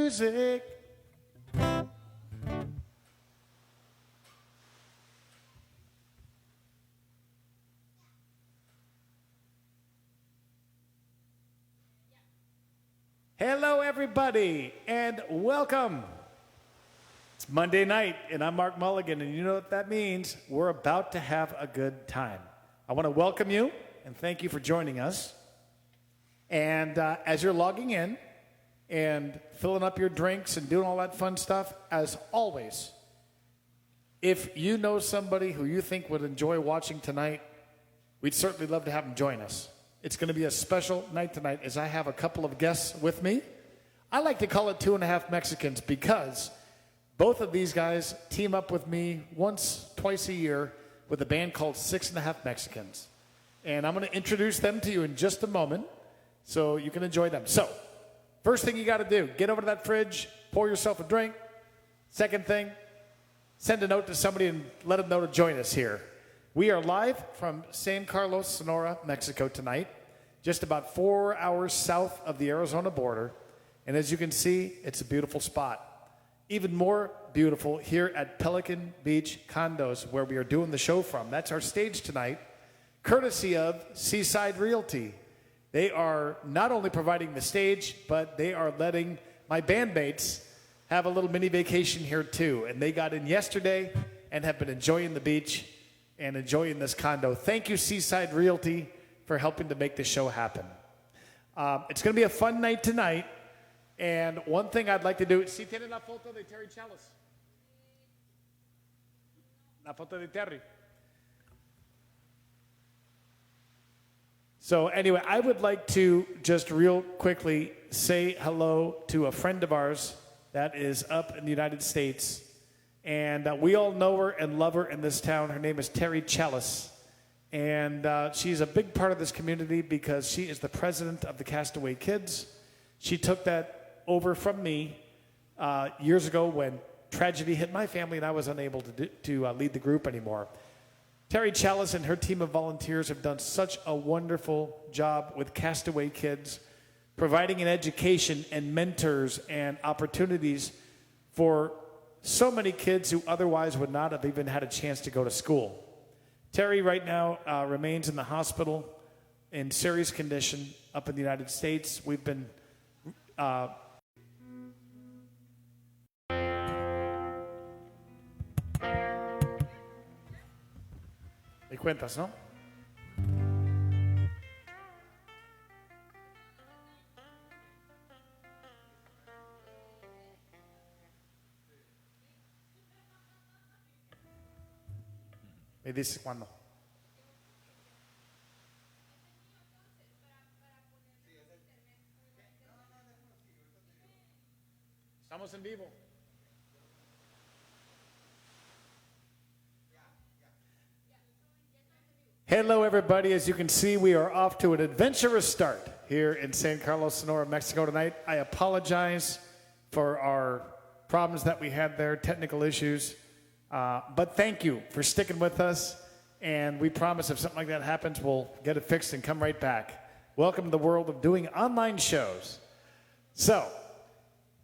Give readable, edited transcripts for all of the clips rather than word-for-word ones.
music. Hello, everybody, and welcome. It's Monday night, and I'm Mark Mulligan, and you know what that means. We're about to have a good time. I want to welcome you, and thank you for joining us. And as you're logging in and filling up your drinks and doing all that fun stuff, as always, if you know somebody who you think would enjoy watching tonight, we'd certainly love to have them join us. It's going to be a special night tonight as I have a couple of guests with me. I like to call it 2.5 Mexicans because both of these guys team up with me twice a year with a band called 6.5 Mexicans. And I'm going to introduce them to you in just a moment so you can enjoy them. So, first thing you got to do, get over to that fridge, pour yourself a drink. Second thing, send a note to somebody and let them know to join us here. We are live from San Carlos, Sonora, Mexico tonight, just about 4 hours south of the Arizona border. And as you can see, it's a beautiful spot. Even more beautiful here at Pelican Beach Condos, where we are doing the show from. That's our stage tonight, courtesy of Seaside Realty. They are not only providing the stage, but they are letting my bandmates have a little mini vacation here too. And they got in yesterday and have been enjoying the beach and enjoying this condo. Thank you, Seaside Realty, for helping to make this show happen. It's going to be a fun night tonight. And one thing I'd like to do, ¿sí tiene la foto de Terry Chalice? La foto de Terry. So anyway, I would like to just real quickly say hello to a friend of ours that is up in the United States. And we all know her and love her in this town. Her name is Terry Chalice. And she's a big part of this community because she is the president of the Castaway Kids. She took that over from me years ago when tragedy hit my family and I was unable to lead the group anymore. Terry Chalice and her team of volunteers have done such a wonderful job with Castaway Kids, providing an education and mentors and opportunities for so many kids who otherwise would not have even had a chance to go to school. Terry right now remains in the hospital in serious condition up in the United States. We've been ¿Me cuentas, no? Me dices cuándo. Estamos en vivo. Hello, everybody. As you can see, we are off to an adventurous start here in San Carlos, Sonora, Mexico tonight. I apologize for our problems that we had there, technical issues. But thank you for sticking with us, and we promise if something like that happens, we'll get it fixed and come right back. Welcome to the world of doing online shows. So,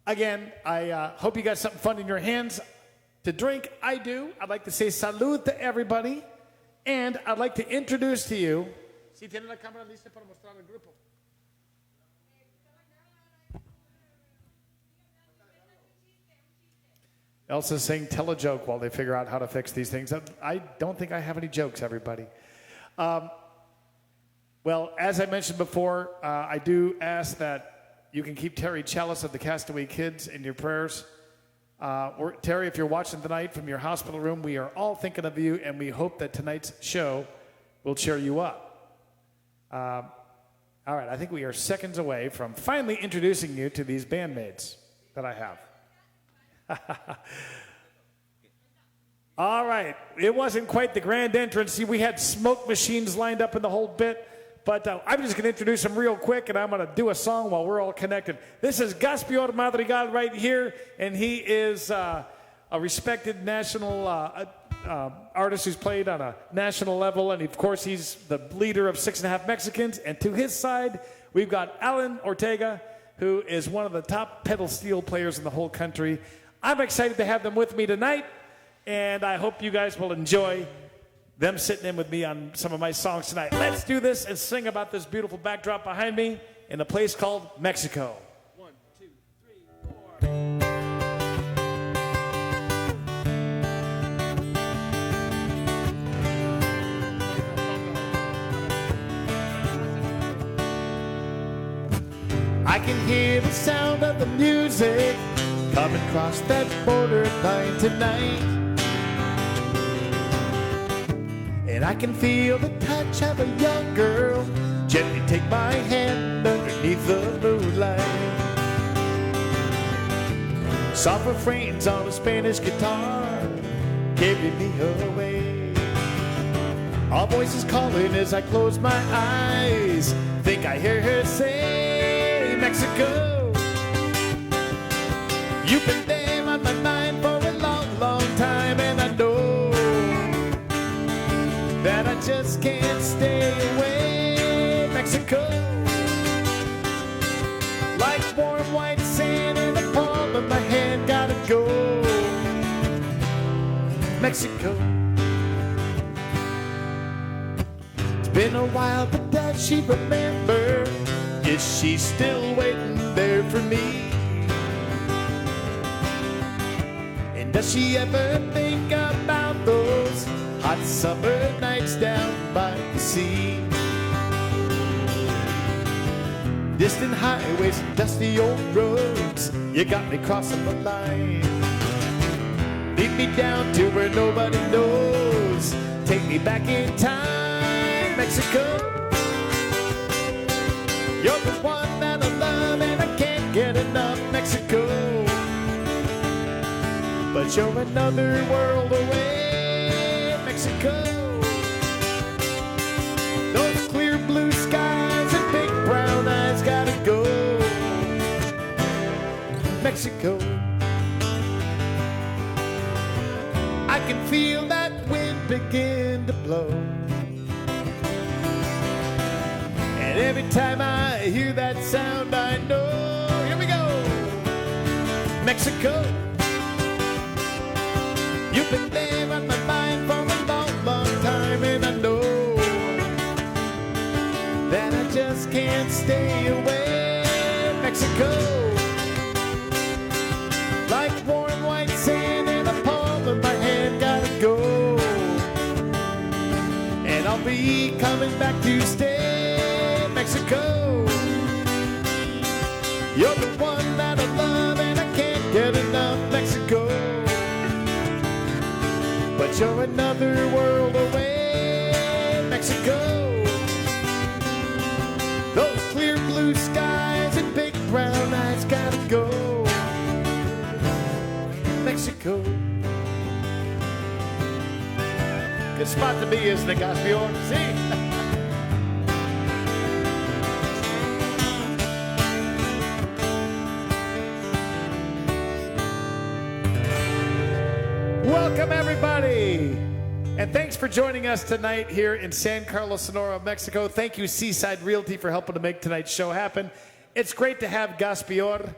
again, I hope you got something fun in your hands to drink. I do. I'd like to say salud to everybody, and I'd like to introduce to you. Si tiene la cámara lista para mostrar al grupo. Elsa's saying, tell a joke while they figure out how to fix these things. I don't think I have any jokes, everybody. Well, as I mentioned before, I do ask that you can keep Terry Chalice of the Castaway Kids in your prayers. Terry, if you're watching tonight from your hospital room, we are all thinking of you, and we hope that tonight's show will cheer you up. All right, I think we are seconds away from finally introducing you to these bandmates that I have. All right, it wasn't quite the grand entrance. See, we had smoke machines lined up in the whole bit, but I'm just going to introduce him real quick, and I'm going to do a song while we're all connected. This is Gaspior Madrigal right here, and he is a respected national artist who's played on a national level, and of course he's the leader of 6.5 Mexicans, and to his side we've got Alan Ortega, who is one of the top pedal steel players in the whole country. I'm excited to have them with me tonight, and I hope you guys will enjoy them sitting in with me on some of my songs tonight. Let's do this and sing about this beautiful backdrop behind me in a place called Mexico. 1, 2, 3, 4. I can hear the sound of the music coming across that borderline tonight, and I can feel the touch of a young girl gently take my hand underneath the moonlight. Soft refrains on a Spanish guitar carry me away. All voices calling as I close my eyes. Think I hear her say, Mexico. You've been there on my mind for a long, long time, and I know that I just can't stay away. Mexico, like warm white sand in the palm of my hand, gotta go. Mexico. It's been a while, but does she remember? Is she still waiting there for me? And does she ever think about those hot summer nights down by the sea? Distant highways and dusty old roads, you got me crossing the line. Lead me down to where nobody knows. Take me back in time, Mexico. You're the one that I love and I can't get enough, Mexico. But you're another world away, Mexico. Those clear blue skies and big brown eyes gotta go, Mexico. I can feel that wind begin to blow, and every time I hear that sound I know, here we go, Mexico. You've been there on my mind for a long, long time, and I know that I just can't stay away, Mexico. Like warm white sand in the palm of my hand, gotta go. And I'll be coming back to stay, Mexico. You're the one that I love and I can't get enough, Mexico. But you're another world away, Mexico. Those clear blue skies and big brown eyes gotta go, Mexico. Good spot to be, isn't it, Gaspior? See? Welcome, everybody, and thanks for joining us tonight here in San Carlos, Sonora, Mexico. Thank you, Seaside Realty, for helping to make tonight's show happen. It's great to have Gaspior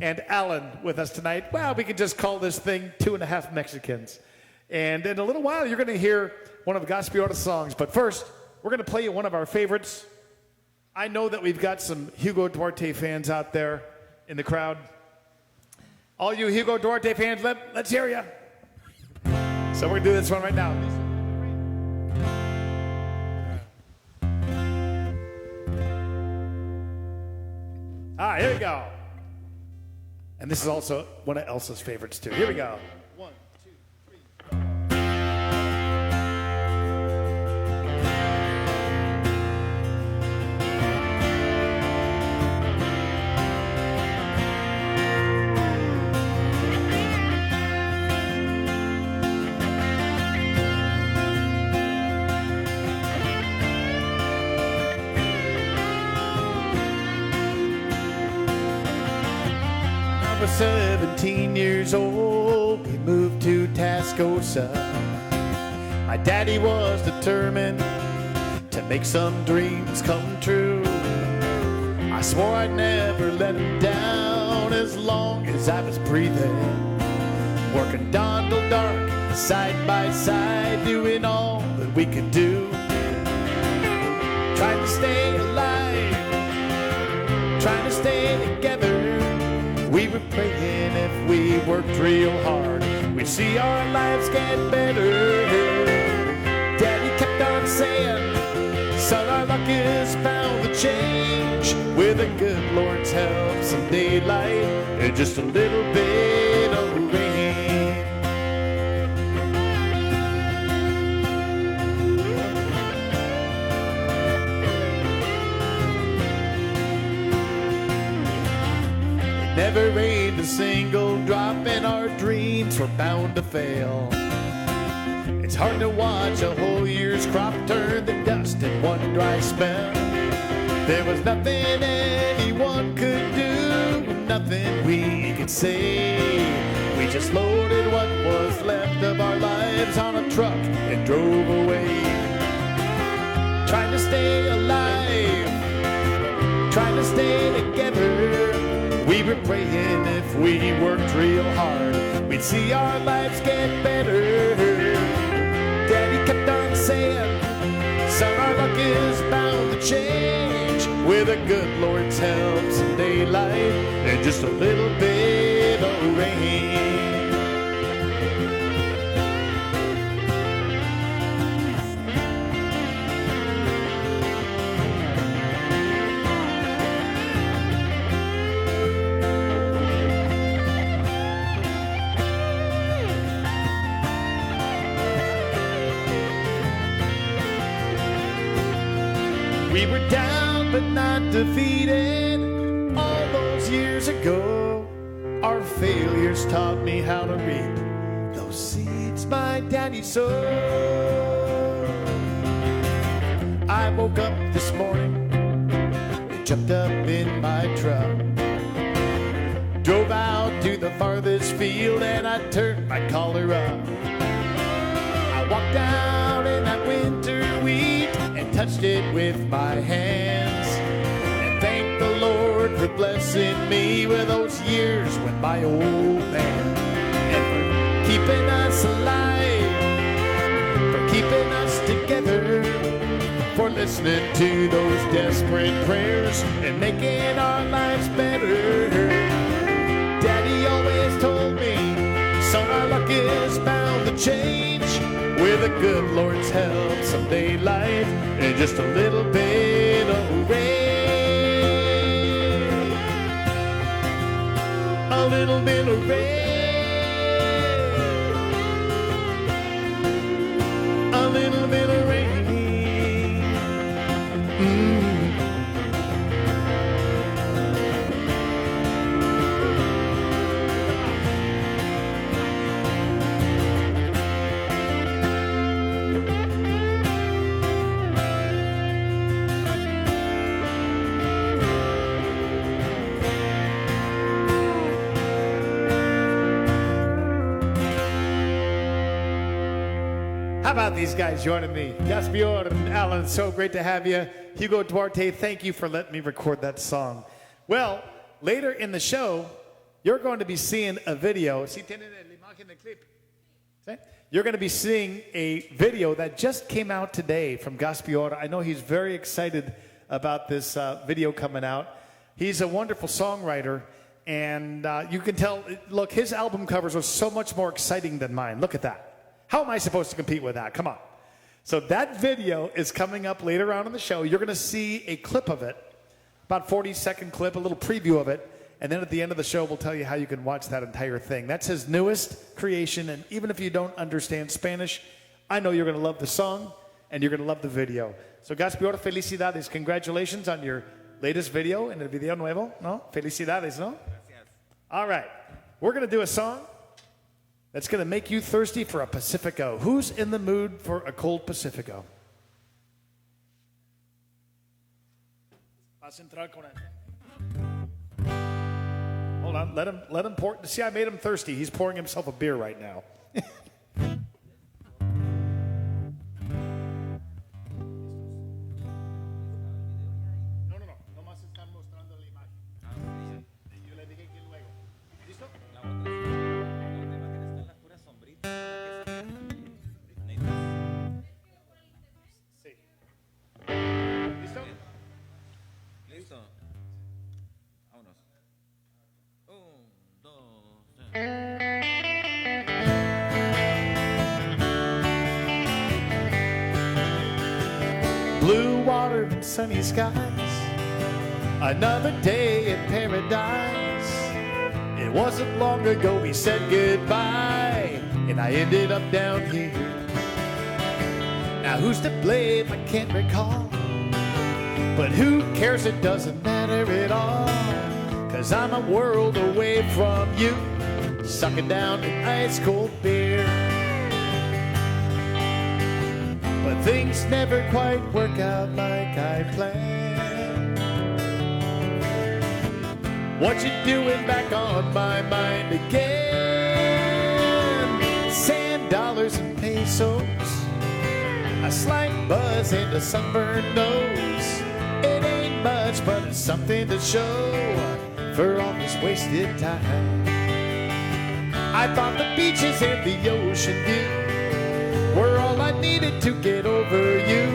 and Alan with us tonight. Well, we can just call this thing 2.5 Mexicans. And in a little while, you're going to hear one of Gaspior's songs. But first, we're going to play you one of our favorites. I know that we've got some Hugo Duarte fans out there in the crowd. All you Hugo Duarte fans, let's hear you. So we're going to do this one right now. All right, here we go. And this is also one of Elsa's favorites, too. Here we go. 1, 2, 3, 4. I was 17 years old, we moved to Tascosa. My daddy was determined to make some dreams come true. I swore I'd never let him down as long as I was breathing. Working dawn till dark, side by side, doing all that we could do. Trying to stay alive, trying to stay together. We were praying if we worked real hard, we'd see our lives get better. Daddy kept on saying, son, our luck is bound to change. With the good Lord's help, some daylight and just a little bit of rain. It never rained a single drop and our dreams were bound to fail. It's hard to watch a whole year's crop turn to dust in one dry spell. There was nothing anyone could do, nothing we could say. We just loaded what was left of our lives on a truck and drove away. Trying to stay alive, trying to stay together. We were praying if we worked real hard, we'd see our lives get better. Daddy kept on saying, son, our luck is bound to change. With a good Lord's help, some daylight and just a little bit of rain. We were down but not defeated all those years ago. Our failures taught me how to reap those seeds my daddy sowed. I woke up this morning, jumped up in my truck, drove out to the farthest field and I turned my collar up. I walked out in that winter wheat and touched it with my hands, and thanked the Lord for blessing me with those years with my old man, and for keeping us alive, for keeping us together, for listening to those desperate prayers and making our lives better. Daddy always told me, son, our luck is bound to change. With the good Lord's help, some daylight and just a little bit of rain. A little bit of rain. A little bit of rain. How about these guys joining me? Gaspior and Alan, so great to have you. Hugo Duarte, thank you for letting me record that song. Well, later in the show, you're going to be seeing a video. You're going to be seeing a video that just came out today from Gaspior. I know he's very excited about this video coming out. He's a wonderful songwriter, and you can tell, look, his album covers are so much more exciting than mine. Look at that. How am I supposed to compete with that? Come on. So that video is coming up later on in the show. You're going to see a clip of it, about 40-second clip, a little preview of it. And then at the end of the show, we'll tell you how you can watch that entire thing. That's his newest creation. And even if you don't understand Spanish, I know you're going to love the song and you're going to love the video. So Gaspior, felicidades. Congratulations on your latest video en el video nuevo. No? Felicidades, no? Gracias. All right. We're going to do a song that's going to make you thirsty for a Pacifico. Who's in the mood for a cold Pacifico? Hold on, let him pour. See, I made him thirsty. He's pouring himself a beer right now. No más están mostrando sunny skies. Another day in paradise. It wasn't long ago we said goodbye, and I ended up down here. Now who's to blame? I can't recall. But who cares? It doesn't matter at all. 'Cause I'm a world away from you, sucking down an ice cold beer. But things never quite work out like I planned. What you doing back on my mind again? Sand, dollars, and pesos, a slight buzz and a sunburned nose. It ain't much, but it's something to show for all this wasted time. I thought the beaches and the ocean view were all I needed to get over you.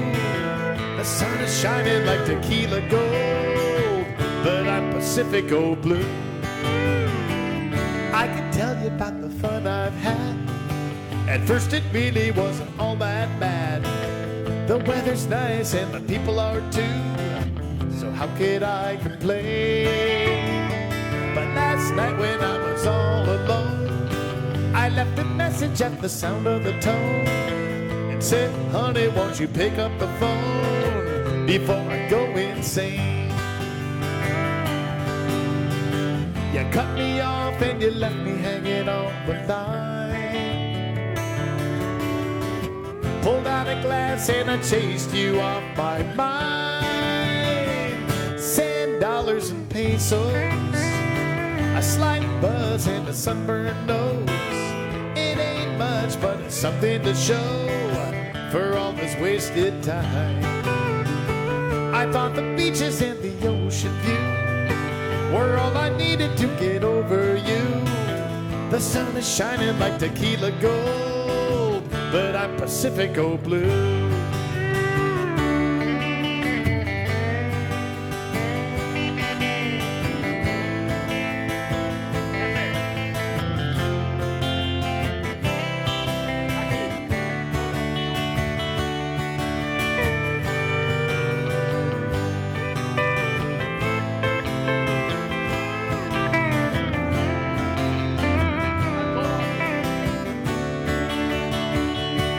The sun is shining like tequila gold, but I'm Pacifico blue. I can tell you about the fun I've had. At first it really wasn't all that bad. The weather's nice and the people are too, so how could I complain? But last night when I was all alone, I left a message at the sound of the tone and said, honey, won't you pick up the phone before I go insane? You cut me off and you left me hanging on the line. Pulled out a glass and I chased you off my mind. Sand, dollars, and pesos, a slight buzz and a sunburned nose. It ain't much, but it's something to show for all this wasted time. I thought the beaches and the ocean view were all I needed to get over you. The sun is shining like tequila gold, but I'm Pacifico blue.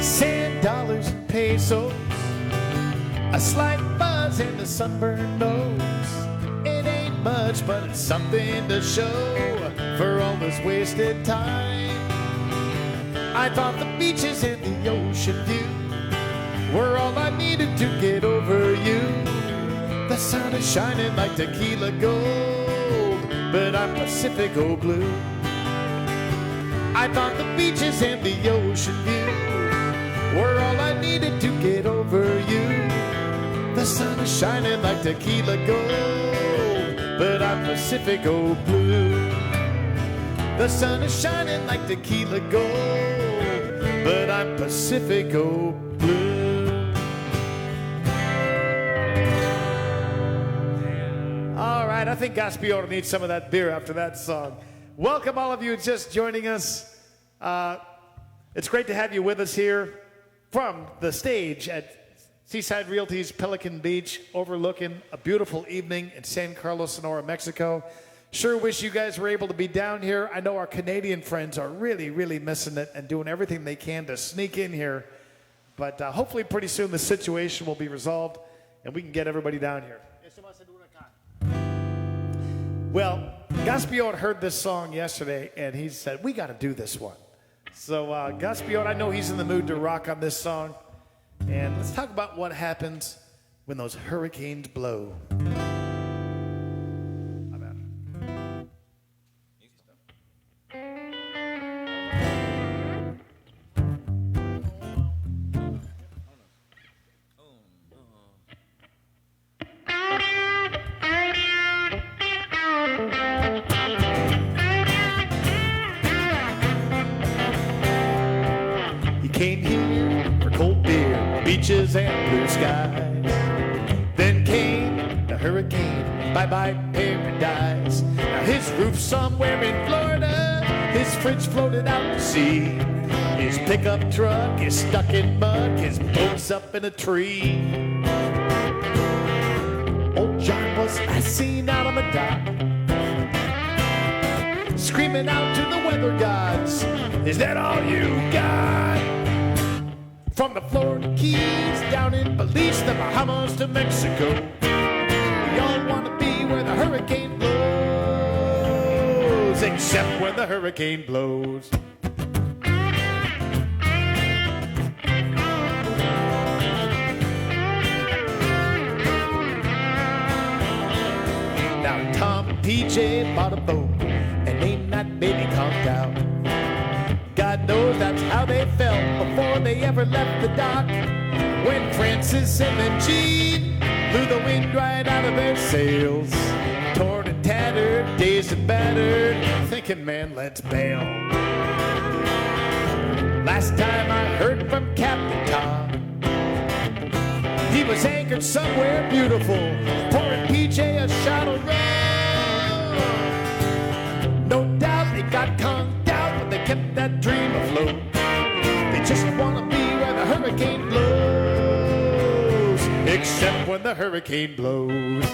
Sand, dollars, and pesos, a slight buzz and a sunburned nose. It ain't much, but it's something to show for all this wasted time. I thought the beaches and the ocean view were all I needed to get over you. The sun is shining like tequila gold, but I'm Pacifico blue. I thought the beaches and the ocean view were all I needed to get over you. The sun is shining like tequila gold, but I'm Pacifico blue. The sun is shining like tequila gold, but I'm Pacifico blue. All right, I think Gaspiota needs some of that beer after that song. Welcome all of you just joining us. It's great to have you with us here from the stage at Seaside Realty's Pelican Beach, overlooking a beautiful evening in San Carlos, Sonora, Mexico. Sure wish you guys were able to be down here. I know our Canadian friends are really, really missing it and doing everything they can to sneak in here. But hopefully pretty soon the situation will be resolved and we can get everybody down here. Well, Gaspiot heard this song yesterday and he said, we got to do this one. So Gaspiot, I know he's in the mood to rock on this song. And let's talk about what happens when those hurricanes blow. Came here for cold beer, beaches and blue skies. Then came the hurricane, bye-bye paradise. Now his roof's somewhere in Florida, his fridge floated out to sea. His pickup truck is stuck in mud, his boat's up in a tree. was last seen out on the dock, screaming out to the weather gods, is that all you got? From the Florida Keys, down in Belize, the Bahamas to Mexico, we all want to be where the hurricane blows, except when the hurricane blows. Now Tom and PJ bought a boat and named that baby Conked Out. God knows that's how they felt before they ever left the dock, when Francis and then Jean blew the wind right out of their sails, torn and tattered, dazed and battered, thinking, man, let's bail. Last time I heard from Captain Tom, he was anchored somewhere beautiful, pouring PJ a shot of rum. No doubt they got conked out when they kept that dream afloat. They just want to be where the hurricane blows, except when the hurricane blows.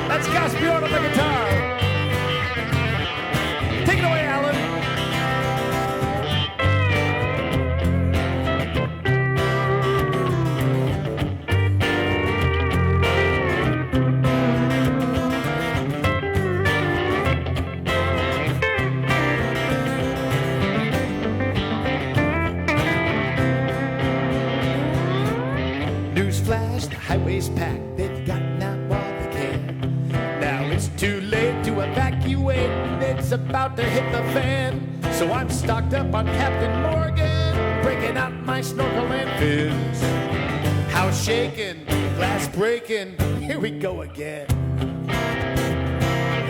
That's Gaspion on the guitar. Take it away, Alan. Newsflash, the highway's packed. They've gotten out while they can. Now it's too late to evacuate, and it's about to hit the fan. So I'm stocked up on Captain Morgan, breaking out my snorkel and fins. House shaking, glass breaking, here we go again.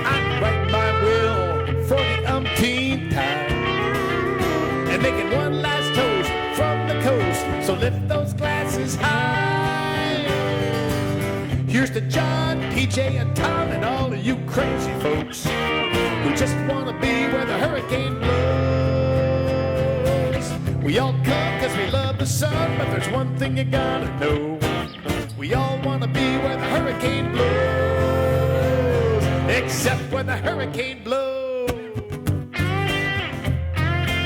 I'm writing my will for the umpteenth time, and making one last toast from the coast, so lift those glasses high. Here's to John, PJ, and Tom, and all of you crazy folks who just want to be where the hurricane blows. We all come because we love the sun, but there's one thing you gotta know. We all want to be where the hurricane blows, except when the hurricane blows.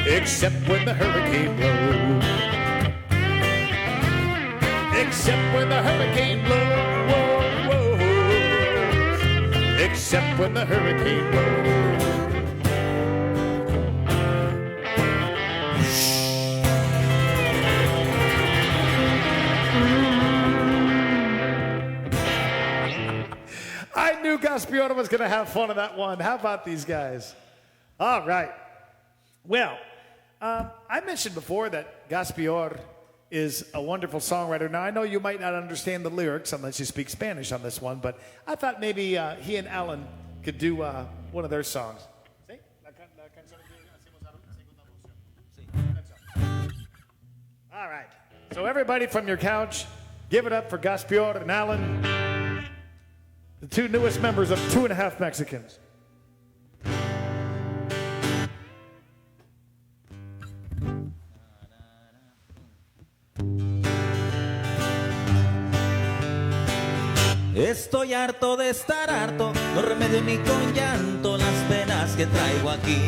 Except when the hurricane blows. Except when the hurricane blows. Except when the hurricane blows. I knew Gaspiona was going to have fun on that one. How about these guys? All right. Well, I mentioned before that Gaspior is a wonderful songwriter. Now, I know you might not understand the lyrics unless you speak Spanish on this one, but I thought maybe he and Alan could do one of their songs. All right. So everybody from your couch, give it up for Gaspior and Alan, the two newest members of 2.5 Mexicans. Estoy harto de estar harto, no remedio ni con llanto las penas que traigo aquí.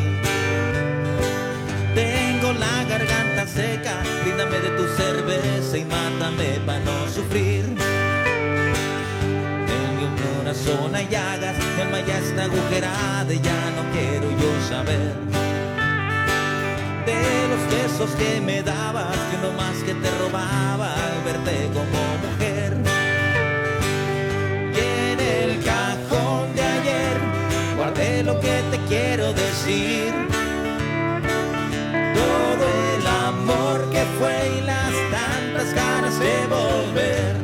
Tengo la garganta seca, bríndame de tu cerveza y mátame para no sufrir. Tengo un corazón a llagas, mi alma ya está agujerada y ya no quiero yo saber de los besos que me dabas, que uno más que te robaba al verte como mujer. El cajón de ayer guardé lo que te quiero decir, todo el amor que fue y las tantas ganas de volver.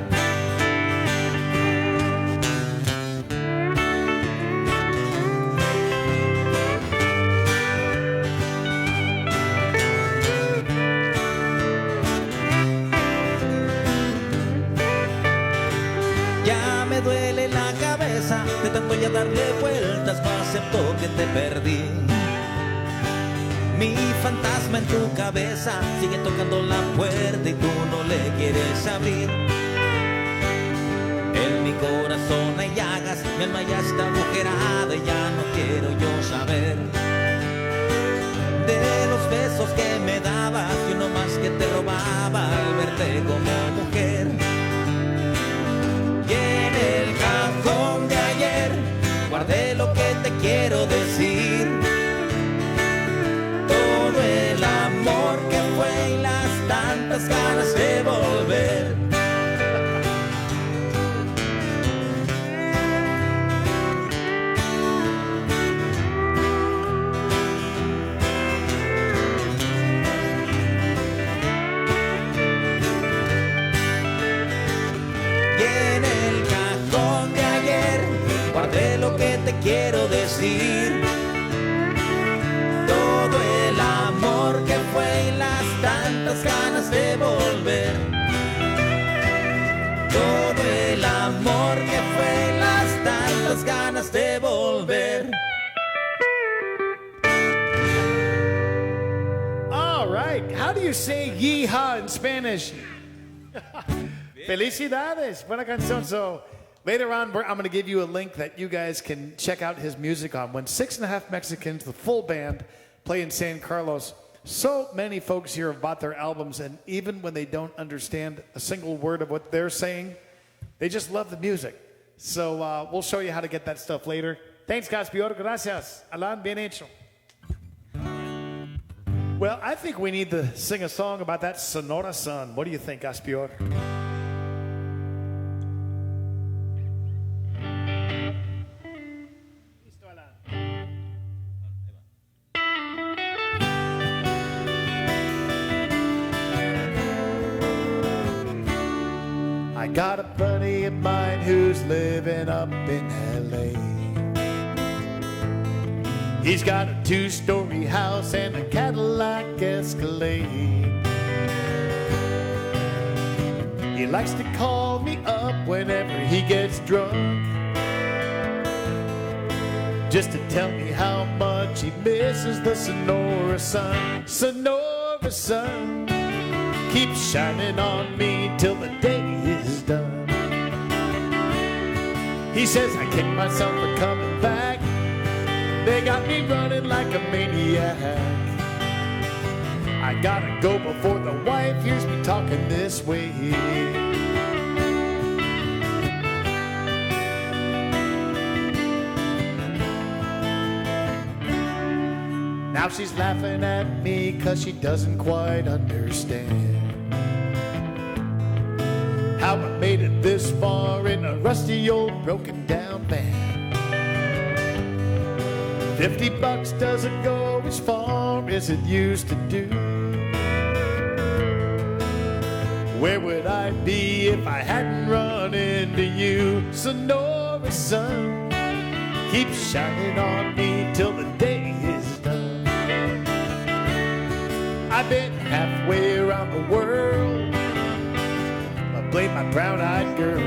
fantasma en tu cabeza sigue tocando la puerta y tú no le quieres abrir. En mi corazón hay llagas, mi alma ya está agujerada y ya no quiero yo saber de los besos que me dabas y uno más que te robaba al verte como mujer. Y en el cajón de ayer guardé lo que te quiero decir, todo el amor que fue y las tantas ganas de volver. Lo que te quiero decir, todo el amor que fue y las tantas ganas de volver, todo el amor que fue y las tantas ganas de volver. All right, how do you say yeehaw in Spanish? Felicidades, buena canción. So later on, I'm going to give you a link that you guys can check out his music on. When 6.5 Mexicans, the full band, play in San Carlos, so many folks here have bought their albums, and even when they don't understand a single word of what they're saying, they just love the music. So we'll show you how to get that stuff later. Thanks, Caspior. Gracias. Alan, bien hecho. Well, I think we need to sing a song about that Sonora sun. What do you think, Caspior? I got a buddy of mine who's living up in L.A. He's got a 2-story house and a Cadillac Escalade. He likes to call me up whenever he gets drunk, just to tell me how much he misses the Sonora sun. Sonora sun keeps shining on me till the day is done. He says I kicked myself for coming back. They got me running like a maniac. I gotta go before the wife hears me talking this way. Now she's laughing at me 'cause she doesn't quite understand how I made it this far in a rusty old broken down van. $50 doesn't go as far as it used to do. Where would I be if I hadn't run into you? Sonora sun keeps shining on me till the day is done. I've been halfway around the world, I blame my brown-eyed girl.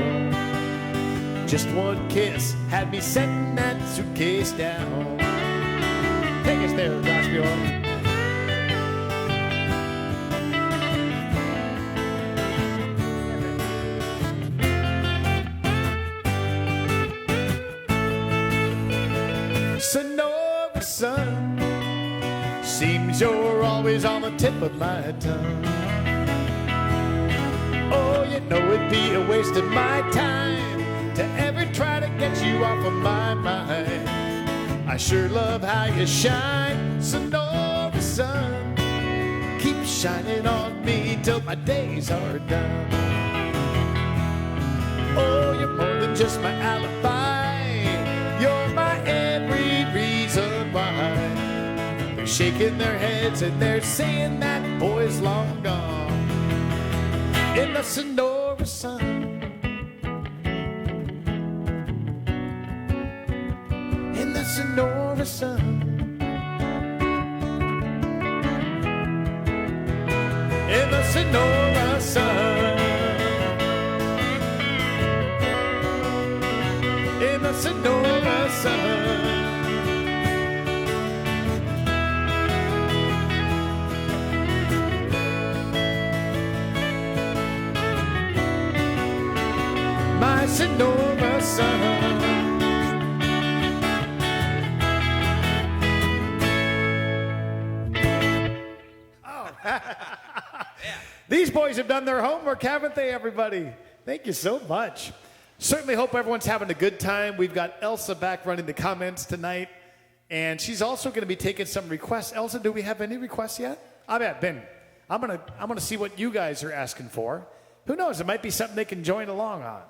Just one kiss had me setting that suitcase down. Take us there, Caspior. Sonora sun, seems you're always on the tip of my tongue. Oh, you know it'd be a waste of my time to ever try to get you off of my mind. I sure love how you shine, Sonora sun. Keep shining on me till my days are done. Oh, you're more than just my alibi. You're my every reason why. They're shaking their heads and they're saying that boy's long gone. In the Sonora sun, in the Sonora sun, in the Sonora sun, in the Sonora sun. this enormous sun. These boys have done their homework, haven't they, everybody? Thank you so much. Certainly hope everyone's having a good time. We've got Elsa back running the comments tonight, and she's also going to be taking some requests. Elsa, do we have any requests yet? I bet, Ben. I'm gonna see what you guys are asking for. Who knows? It might be something they can join along on.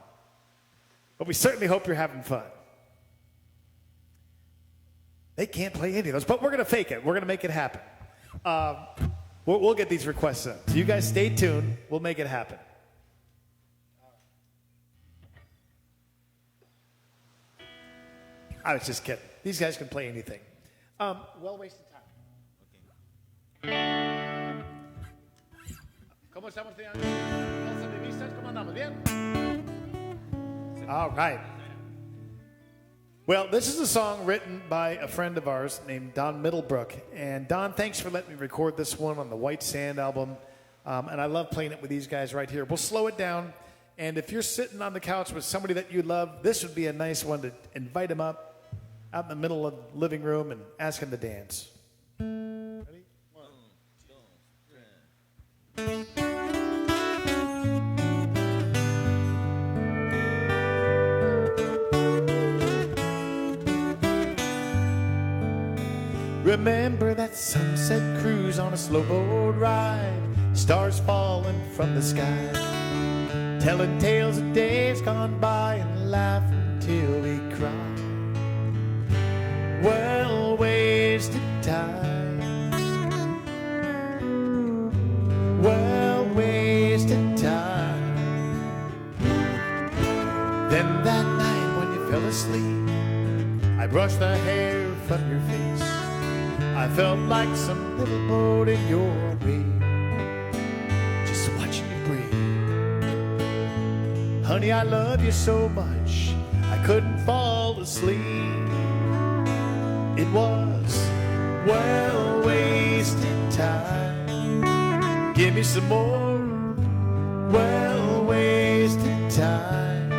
But we certainly hope you're having fun. They can't play any of those, but we're going to fake it. We're going to make it happen. We'll get these requests up. So you guys stay tuned. We'll make it happen. I was just kidding. These guys can play anything. Well wasted time. Okay. ¿Cómo estamos, Elsa de Vistas? ¿Cómo andamos? ¿Bien? All right. Well, this is a song written by a friend of ours named Don Middlebrook. And Don, thanks for letting me record this one on the White Sand album. And I love playing it with these guys right here. We'll slow it down. And if you're sitting on the couch with somebody that you love, this would be a nice one to invite them up out in the middle of the living room and ask them to dance. Ready? 1, 2, 3. Remember that sunset cruise on a slow boat ride, stars falling from the sky, telling tales of days gone by and laugh until we cry. Well wasted time, well wasted time. Then that night when you fell asleep, I brushed the hair from your face. I felt like some little boat in your wake, just watching you breathe. Honey, I love you so much, I couldn't fall asleep. It was well wasted time. Give me some more well wasted time.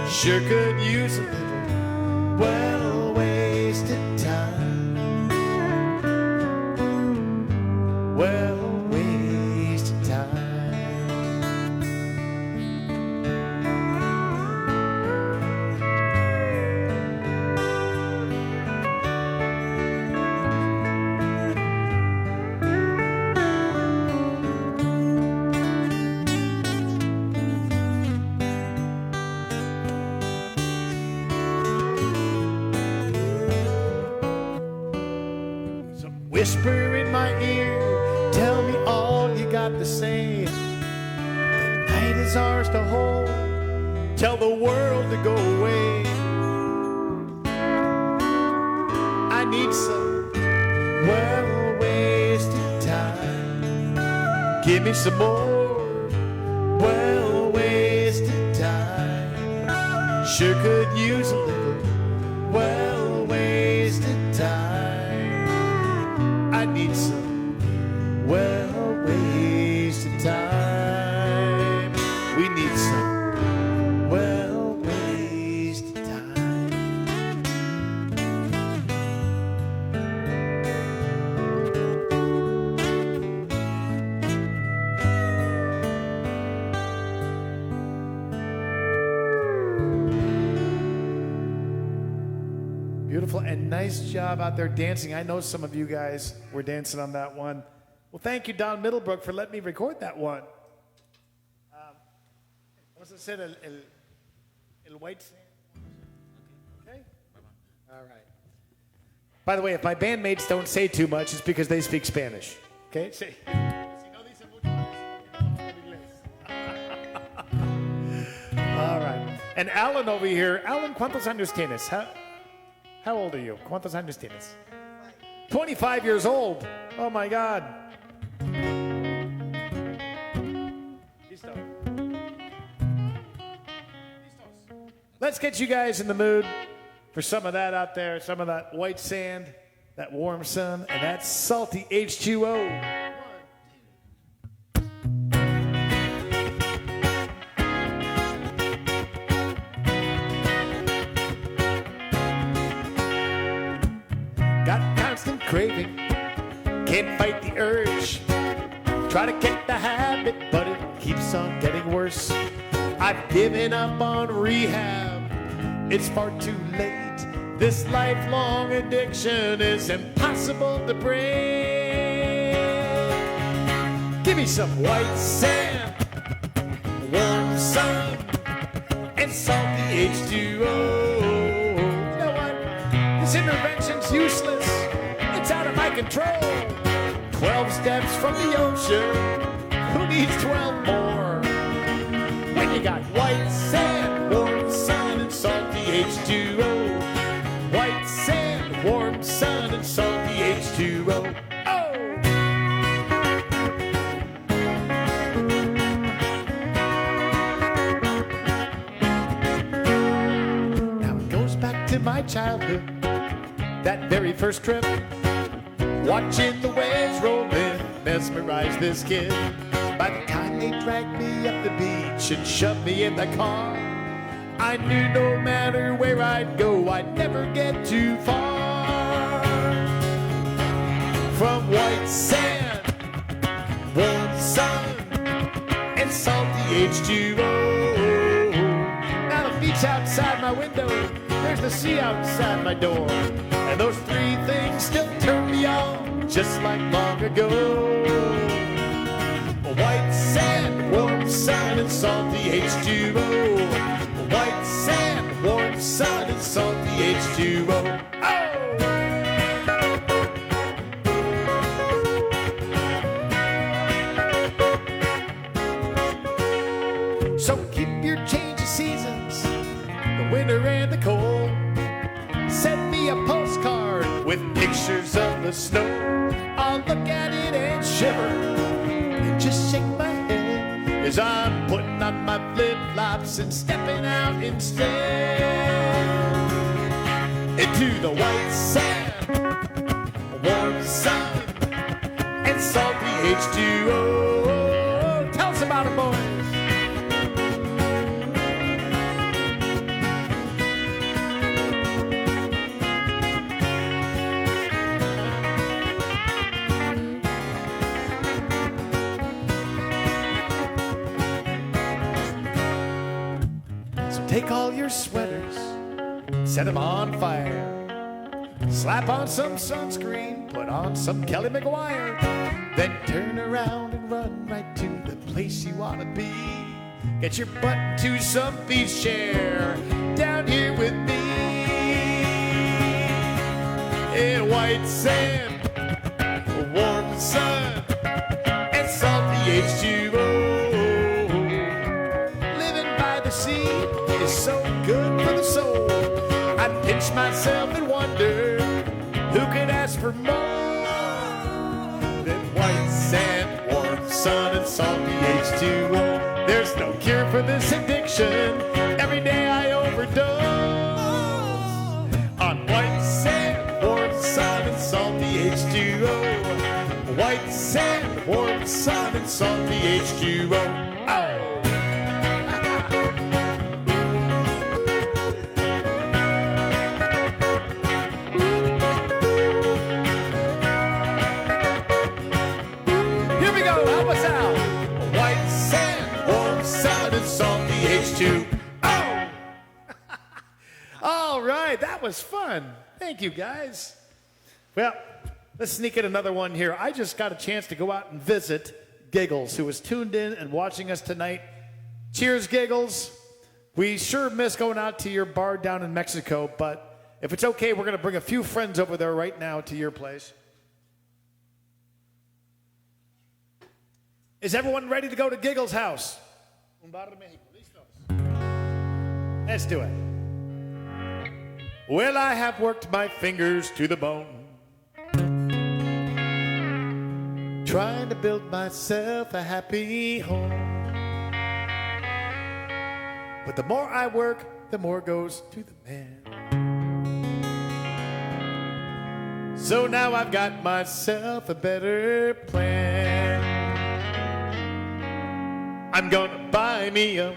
Sure could use a little well wasted time. Well wasted time. So whisper in my ear, tell me all you got to say. The night is ours to hold. Tell the world to go away. I need some well wasted time. Give me some more well wasted time. Sure could use a little well wasted time. I need some well wasted time. We need some well wasted time. Beautiful and nice job out there dancing. I know some of you guys were dancing on that one. Well, thank you, Don Middlebrook, for letting me record that one. What's it said? El White Sand? Okay? All right. By the way, if my bandmates don't say too much, it's because they speak Spanish. Okay? Si no dicen mucho, all right. And Alan over here. Alan, ¿cuántos años tienes? How old are you? ¿Cuántos años tienes? 25 years old. Oh, my God. Listo. Let's get you guys in the mood for some of that out there, some of that white sand, that warm sun, and that salty H2O. craving, can't fight the urge. Try to kick the habit, but it keeps on getting worse. I've given up on rehab, it's far too late. This lifelong addiction is impossible to break. Give me some white sand, warm sun, and salty H2O. You know what? This intervention's useless. It's out of my control. 12 steps from the ocean. Who needs 12 more? When you got white sand, warm sun, and salty H2O. White sand, warm sun, and salty H2O. Oh! Now it goes back to my childhood, that very first trip. Watching the waves roll in, mesmerized this kid. By the time they dragged me up the beach and shoved me in the car, I knew no matter where I'd go, I'd never get too far. From white sand, warm sun, and salty H2O. Now the beach outside my window, there's the sea outside my door. And those three things still turn me on, just like long ago. White sand, warm sun, and salty H2O. White sand, warm sun, and salty H2O. Oh! So keep your change of seasons, the winter and the cold. Send me a postcard with pictures of the snow. I'll look at it and shiver and just shake my head as I'm putting on my flip-flops and stepping out instead into the white sand, warm sun, and salty H2O. Tell us about it, boys. Take all your sweaters, set them on fire. Slap on some sunscreen, put on some Kelly McGuire. Then turn around and run right to the place you want to be. Get your butt to some beach chair down here with me. In white sand, warm sun, and salty H2O. Living by the sea is so good for the soul. I pinch myself and wonder who could ask for more than white sand, warm sun, and salty H2O. There's no cure for this addiction. Every day I overdose on white sand, warm sun, and salty H2O. White sand, warm sun, and salty H2O. Oh! All right, that was fun. Thank you, guys. Well, let's sneak in another one here. I just got a chance to go out and visit Giggles, who was tuned in and watching us tonight. Cheers, Giggles. We sure miss going out to your bar down in Mexico, but if it's okay, we're going to bring a few friends over there right now to your place. Is everyone ready to go to Giggles' house? Let's do it. Well, I have worked my fingers to the bone, trying to build myself a happy home. But the more I work, the more goes to the man. So now I've got myself a better plan. I'm gonna buy me a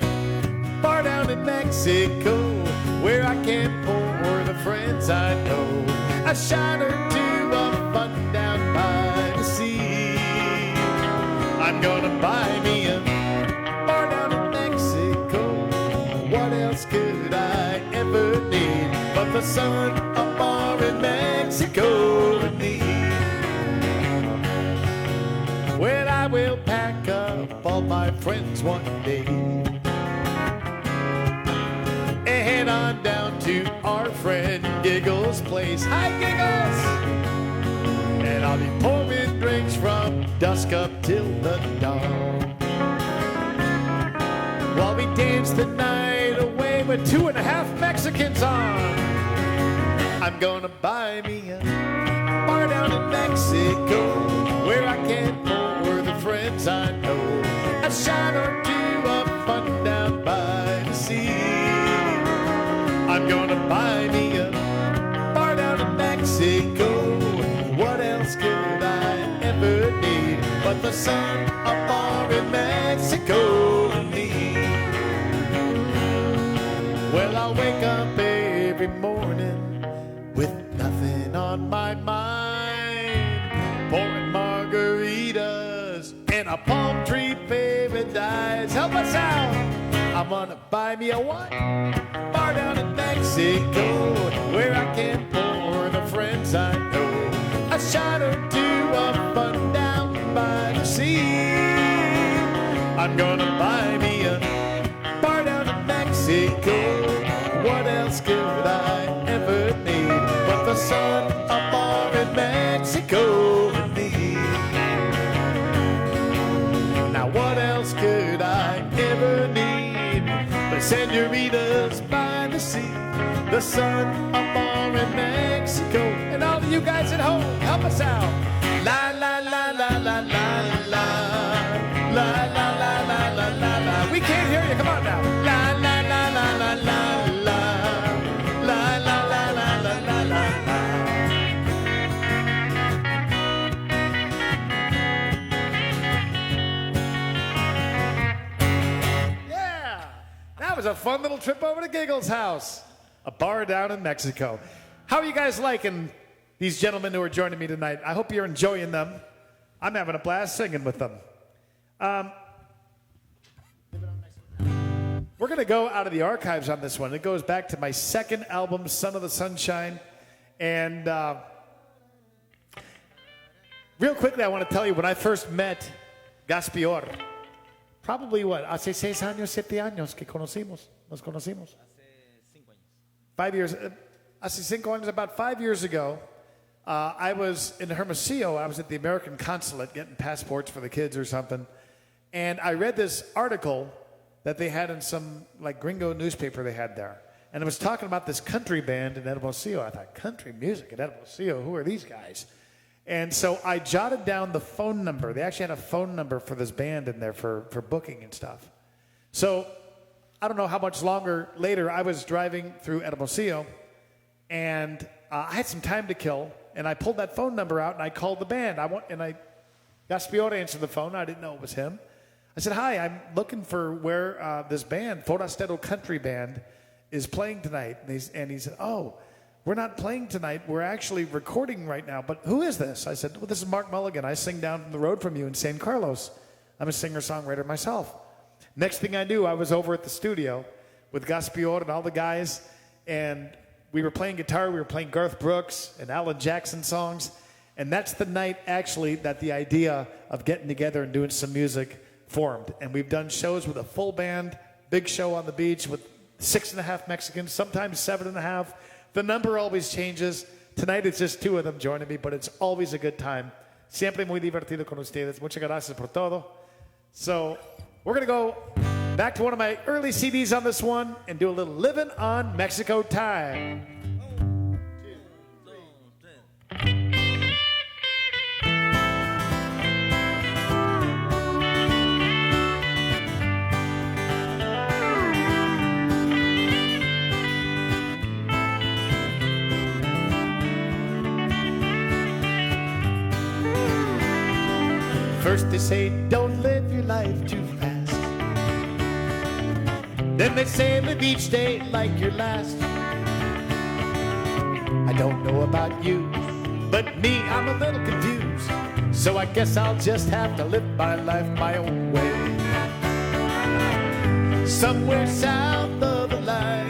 bar down in Mexico, where I can pour the friends I know a shot or two of fun down by the sea. I'm gonna buy me a bar down in Mexico. What else could I ever need but the sun, a bar in Mexico and me? Well, I will pack up all my friends one day and head on down to our friend Giggles' place. Hi, Giggles! And I'll be pouring drinks from dusk up till the dawn, while we dance the night away with 2.5 Mexicans on. I'm gonna buy me a bar down in Mexico where I can pour the friends I know a shot or two of fun down by the sea. I'm gonna buy me a bar down in Mexico. What else could I ever need but the sun, a bar in Mexico and me? Well, I'll wake up every morning with nothing on my mind, pouring margaritas in a palm tree paradise. Help us out! I'm gonna buy me a what? Bar down in Mexico where I can pour the friends I know a shot or two of fun down by the sea. I'm gonna buy me a bar down in Mexico. What else could I ever need but the sun, a bar in Mexico and me? Now what else could I ever need but senoritas by the sea, the sun, a bar in Mexico? And all of you guys at home, help us out. La la la la la la la la la la la la la la. We can't hear you. Come on now. La la la la la la la la la la la la la la. Yeah, that was a fun little trip over to Giggles' house, a bar down in Mexico. How are you guys liking these gentlemen who are joining me tonight? I hope you're enjoying them. I'm having a blast singing with them. We're going to go out of the archives on this one. It goes back to my second album, Son of the Sunshine. And real quickly, I want to tell you, when I first met Gaspior, probably what, hace 6 años, 7 años que nos conocimos. 5 years, hace 5 años, about 5 years ago, I was in Hermosillo. I was at the American consulate getting passports for the kids or something. And I read this article that they had in some like gringo newspaper they had there. And it was talking about this country band in Hermosillo. I thought, country music in Hermosillo? Who are these guys? And so I jotted down the phone number. They actually had a phone number for this band in there for booking and stuff. So I don't know how much longer later, I was driving through Hermosillo, and I had some time to kill, and I pulled that phone number out, and I called the band. Gaspior answered the phone. I didn't know it was him. I said, hi, I'm looking for where this band, Forastero Country Band, is playing tonight. And he said, oh, we're not playing tonight. We're actually recording right now. But who is this? I said, well, this is Mark Mulligan. I sing down the road from you in San Carlos. I'm a singer-songwriter myself. Next thing I knew, I was over at the studio with Gaspior and all the guys, and we were playing guitar. We were playing Garth Brooks and Alan Jackson songs. And that's the night, actually, that the idea of getting together and doing some music formed. And we've done shows with a full band, big show on the beach with 6.5 Mexicans, sometimes 7.5. The number always changes. Tonight it's just 2 of them joining me, but it's always a good time. Siempre muy divertido con ustedes. Muchas gracias por todo. So we're going to go back to one of my early CDs on this one and do a little Living on Mexico Time. First they say, don't live your life too fast. Then they say, live each day like your last. I don't know about you, But me, I'm a little confused, so I guess I'll just have to live my life my own way. Somewhere south of the line,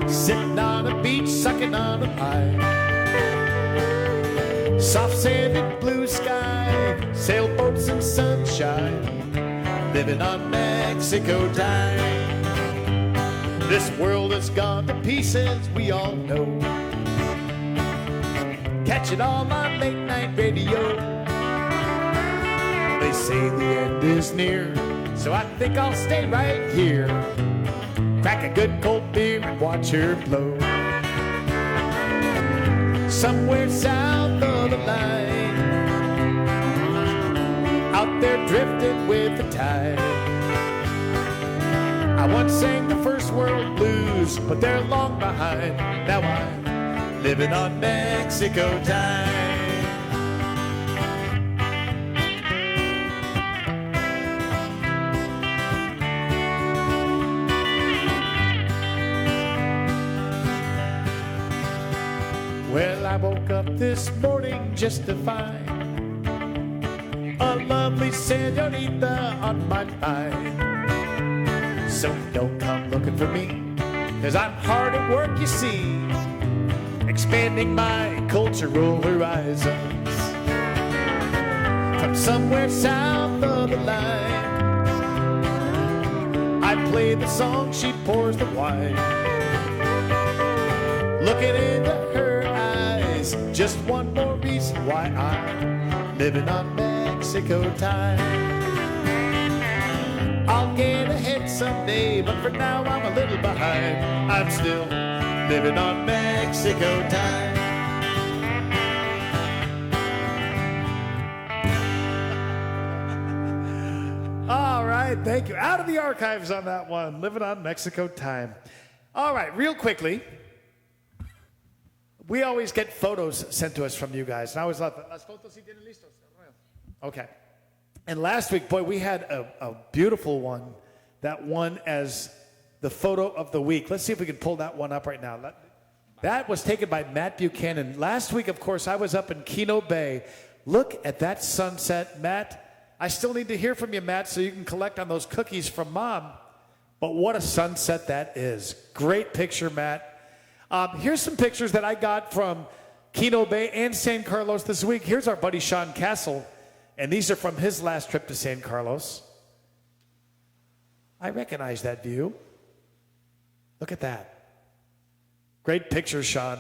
sitting on a beach, sucking on a pine. Soft sand and blue sky, sailboats and sunshine, living on Mexico time. This world has gone to pieces, we all know. Catch it all on late night radio. They say the end is near, so I think I'll stay right here. Crack a good cold beer and watch her blow. Somewhere south of the line, out there drifting with the tide. I once sang the first world blues, but they're long behind. Now I'm living on Mexico time. Well, I woke up this morning just to find a lovely senorita on my mind. So don't come looking for me, 'cause I'm hard at work, you see, expanding my cultural horizons. From somewhere south of the line, I play the song, she pours the wine. Looking into her eyes, just one more reason why I'm living on Mexico time. I'll get ahead someday, but for now I'm a little behind. I'm still living on Mexico time. All right, thank you. Out of the archives on that one, living on Mexico time. All right, real quickly, we always get photos sent to us from you guys, and I always love it. Las fotos si tienen listos. Okay. And last week, boy, we had a beautiful one that won as the photo of the week. Let's see if we can pull that one up right now. That was taken by Matt Buchanan. Last week, of course, I was up in Keno Bay. Look at that sunset, Matt. I still need to hear from you, Matt, so you can collect on those cookies from Mom. But what a sunset that is. Great picture, Matt. Here's some pictures that I got from Keno Bay and San Carlos this week. Here's our buddy Sean Castle, and these are from his last trip to San Carlos. I recognize that view. Look at that. Great picture, Sean.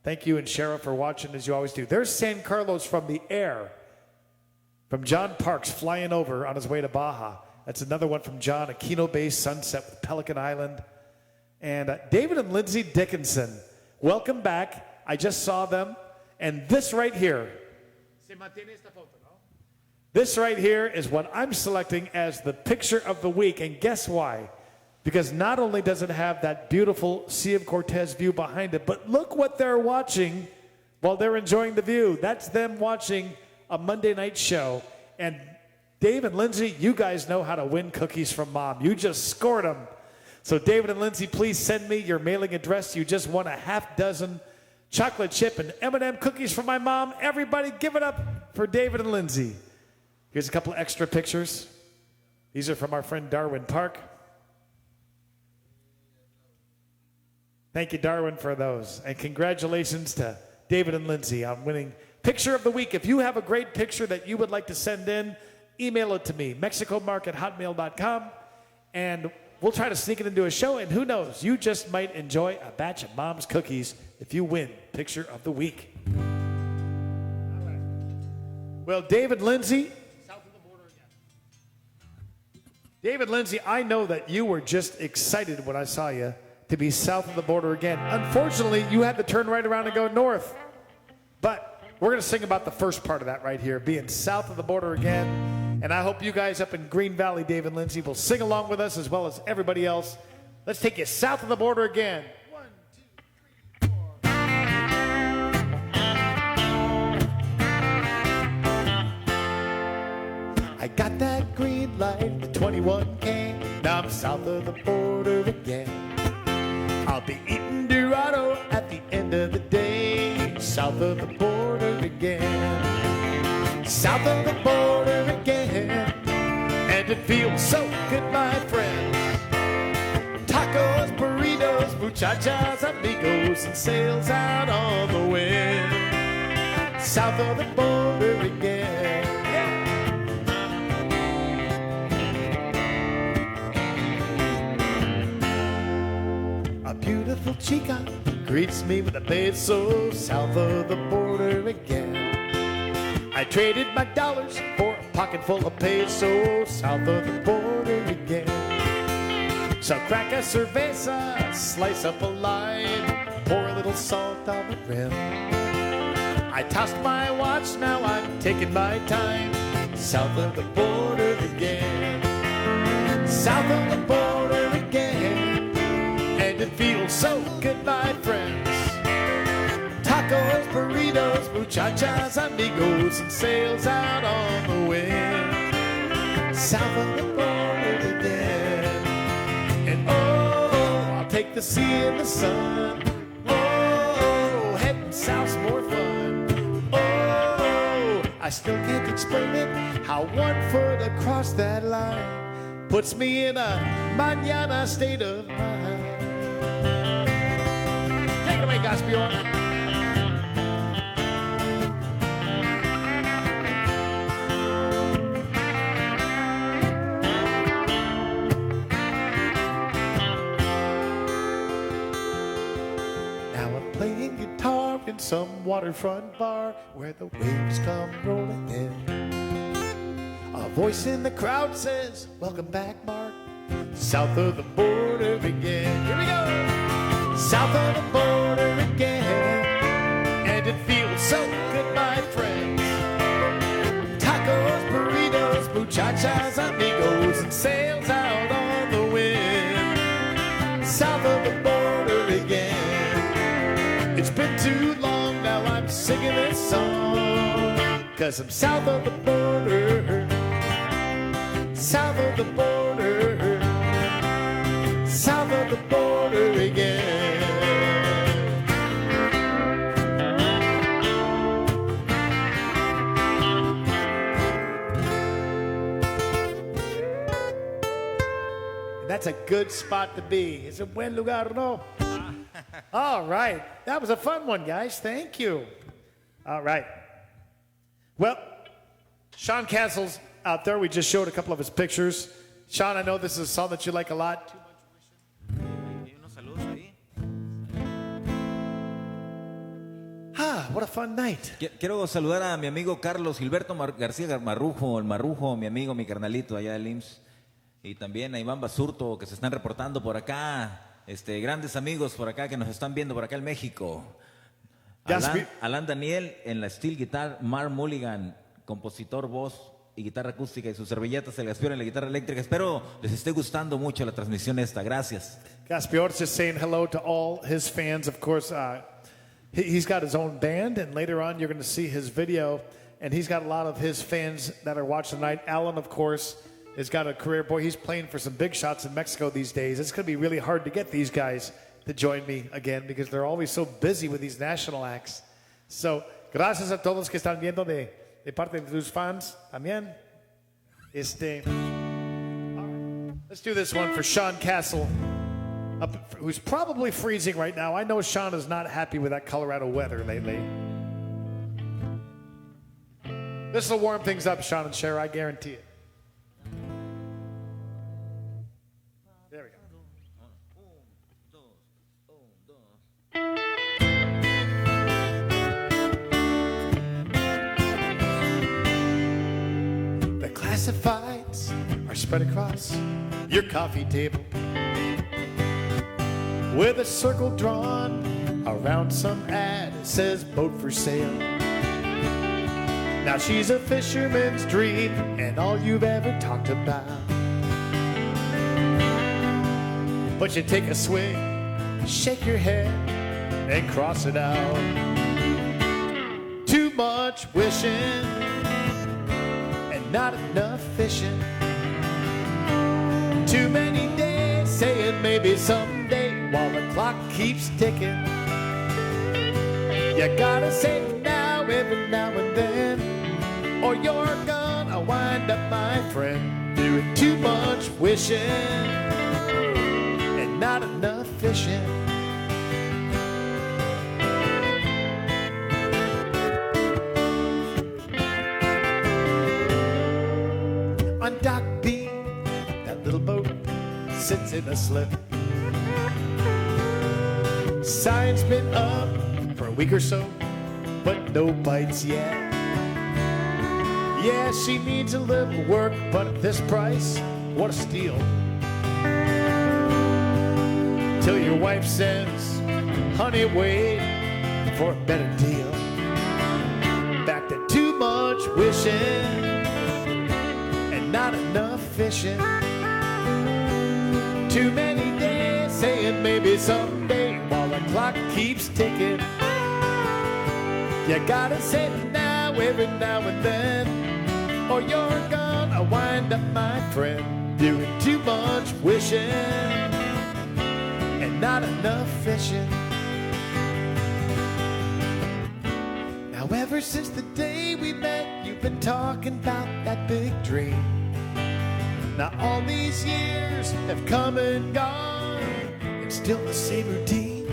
Thank you and Sheriff for watching as you always do. There's San Carlos from the air, from John Parks flying over on his way to Baja. That's another one from John, a Keno Bay sunset with Pelican Island. And David and Lindsay Dickinson, welcome back. I just saw them. And this right here, this right here is what I'm selecting as the picture of the week. And guess why? Because not only does it have that beautiful Sea of Cortez view behind it, but look what they're watching while they're enjoying the view. That's them watching a Monday night show. And Dave and Lindsay, you guys know how to win cookies from Mom. You just scored them. So David and Lindsay, please send me your mailing address. You just won a half dozen chocolate chip and M&M cookies from my mom. Everybody give it up for David and Lindsay. Here's a couple extra pictures. These are from our friend Darwin Park. Thank you, Darwin, for those. And congratulations to David and Lindsay on winning Picture of the Week. If you have a great picture that you would like to send in, email it to me, mexicomark@hotmail.com, and we'll try to sneak it into a show, and who knows, you just might enjoy a batch of Mom's cookies if you win Picture of the Week. All right. Well, David Lindsay, south of the border again. David Lindsay, I know that you were just excited when I saw you to be south of the border again. Unfortunately, you had to turn right around and go north. But we're going to sing about the first part of that right here, being south of the border again. And I hope you guys up in Green Valley, Dave and Lindsay, will sing along with us as well as everybody else. Let's take you south of the border again. 1, 2, 3, 4. I got that green light, the 21 came. Now I'm south of the border again. I'll be eating Dorado at the end of the day. south of the border again. South of the border again. And it feels so good, my friends. Tacos, burritos, muchachas, amigos, and sails out on the wind. South of the border again. A beautiful chica greets me with a beso. South of the border again. I traded my dollars for a pocket full of pesos. South of the border again. So crack a cerveza, slice up a lime, pour a little salt on the rim. I tossed my watch, now I'm taking my time. South of the border again. South of the border again. And it feels so good, my friends. Tacos, burritos, muchachas, amigos, and sails out on the wind. South of the border again. And oh, I'll take the sea and the sun. Oh, heading south's more fun. Oh, I still can't explain it, how 1 foot across that line puts me in a mañana state of mind. Take it away, Gaspion. Playing guitar in some waterfront bar where the waves come rolling in. A voice in the crowd says, welcome back, Mark. South of the border again. Here we go. South of the border again. And it feels so good, my friends. Tacos, burritos, muchachas, amigos, and sails out on the wind. South of the border again. It's been too long, now I'm singing this song. 'Cause I'm south of the border. South of the border. South of the border again. And that's a good spot to be. It's a buen lugar, no? All right. That was a fun one, guys. Thank you. All right. Well, Sean Castle's out there. We just showed a couple of his pictures. Sean, I know this is a song that you like a lot. Ah, what a fun night. Quiero saludar a mi amigo Carlos Gilberto García Marrujo, el Marrujo, mi amigo, mi carnalito allá del IMSS. Y también a Iván Basurto, que se están reportando por acá. Grandes amigos por acá que nos están viendo por acá en México. Alan Daniel en la steel guitar, Mark Mulligan, compositor, voz y guitarra acústica, y sus servilletas, el Gaspior en la guitarra eléctrica. Espero les esté gustando mucho la transmisión esta. Gracias. Gaspior's just saying hello to all his fans. Of course, he's got his own band, and later on you're going to see his video, and he's got a lot of his fans that are watching tonight. Alan, of course, has got a career. Boy, he's playing for some big shots in Mexico these days. It's going to be really hard to get these guys to join me again because they're always so busy with these national acts. So, gracias a todos que están viendo de parte de tus fans también. Let's do this one for Sean Castle, who's probably freezing right now. I know Sean is not happy with that Colorado weather lately. This will warm things up, Sean and Cher, I guarantee it. Classifieds are spread across your coffee table with a circle drawn around some ad that says boat for sale. Now she's a fisherman's dream and all you've ever talked about. But you take a swig, shake your head and cross it out. Too much wishing, not enough fishing. Too many days saying maybe someday while the clock keeps ticking. You gotta say it now, every now and then, or you're gonna wind up, my friend, doing too much wishing and not enough fishing. On Dock B, that little boat sits in a slip. Sign's been up for a week or so, but no bites yet. Yeah, she needs a little work, but at this price, what a steal. Till your wife says, honey, wait for a better deal. Back to too much wishing and not enough fishing. Too many days saying maybe someday while the clock keeps ticking. You gotta say it now, every now and then, or you're gonna wind up, my friend, doing too much wishing and not enough fishing. Now ever since the day we met, you've been talking about that big dream. Now all these years have come and gone, it's still the same routine.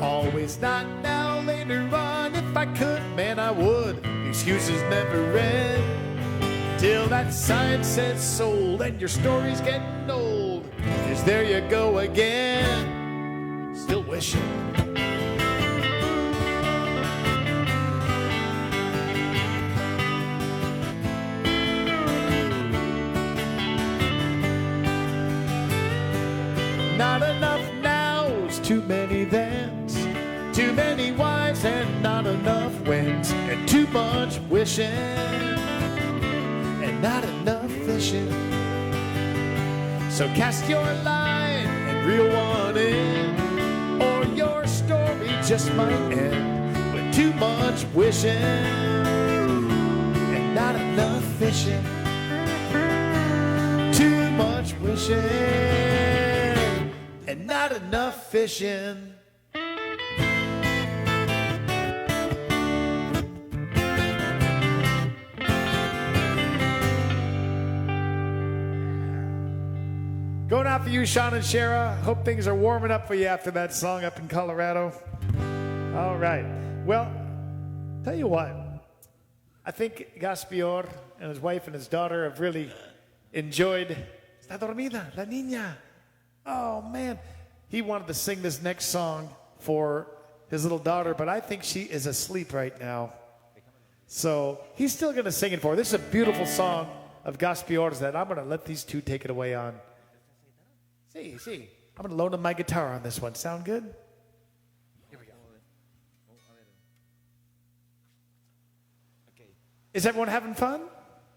Always not now, later on. If I could, man, I would. Excuses never end till that sign says sold and your story's getting old. 'Cause there you go again, still wishing. Not enough nows, too many thens, too many whys and not enough whens, and too much wishing and not enough fishing. So cast your line and reel one in, or your story just might end with too much wishing and not enough fishing. Too much wishing and not enough fishing. Going out for you, Sean and Shara. Hope things are warming up for you after that song up in Colorado. All right. Well, tell you what. I think Gaspior and his wife and his daughter have really enjoyed. Está dormida, la niña. Oh, man. He wanted to sing this next song for his little daughter, but I think she is asleep right now. So he's still going to sing it for her. This is a beautiful song of Gaspior's that I'm going to let these two take it away on. See. I'm going to loan him my guitar on this one. Sound good? Here we go. Okay. Is everyone having fun?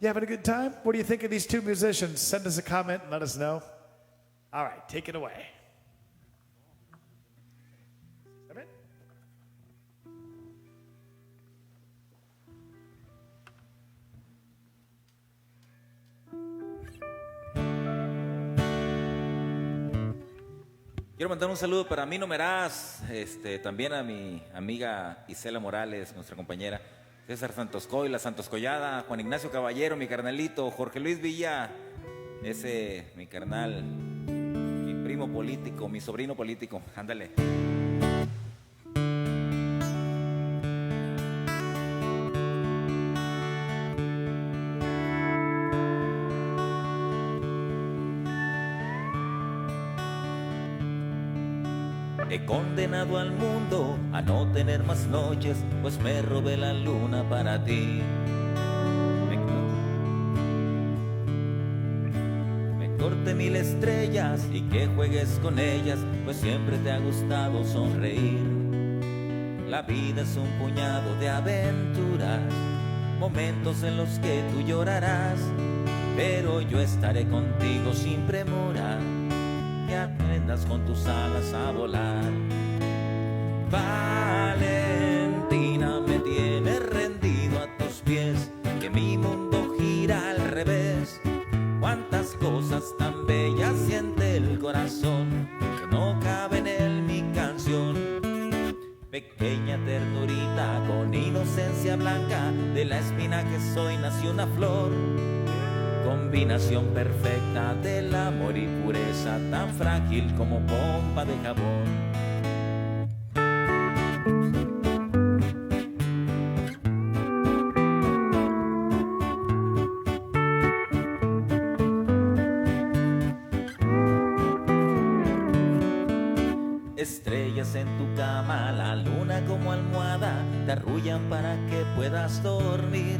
You having a good time? What do you think of these two musicians? Send us a comment and let us know. All right, take it away. Quiero mandar un saludo para Mí No Merás, también a mi amiga Isela Morales, nuestra compañera, César Santoscoy, la Santoscollada, Juan Ignacio Caballero, mi carnalito, Jorge Luis Villa, ese mi carnal, mi primo político, mi sobrino político, ándale. He condenado al mundo a no tener más noches, pues me robé la luna para ti. Me corté 1000 estrellas y que juegues con ellas, pues siempre te ha gustado sonreír. La vida es un puñado de aventuras, momentos en los que tú llorarás, pero yo estaré contigo sin premura. Que aprendas con tus alas a volar. Valentina, me tienes rendido a tus pies, que mi mundo gira al revés. Cuántas cosas tan bellas siente el corazón, que no caben en mi canción. Pequeña ternura blanca, de la espina que soy nació una flor. Combinación perfecta del amor y pureza, tan frágil como pompa de jabón. Estrellas en tu cama, la luna como almohada, te arrullan para que puedas dormir.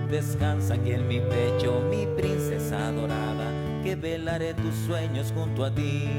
Descansa aquí en mi pecho, mi princesa dorada, que velaré tus sueños junto a ti.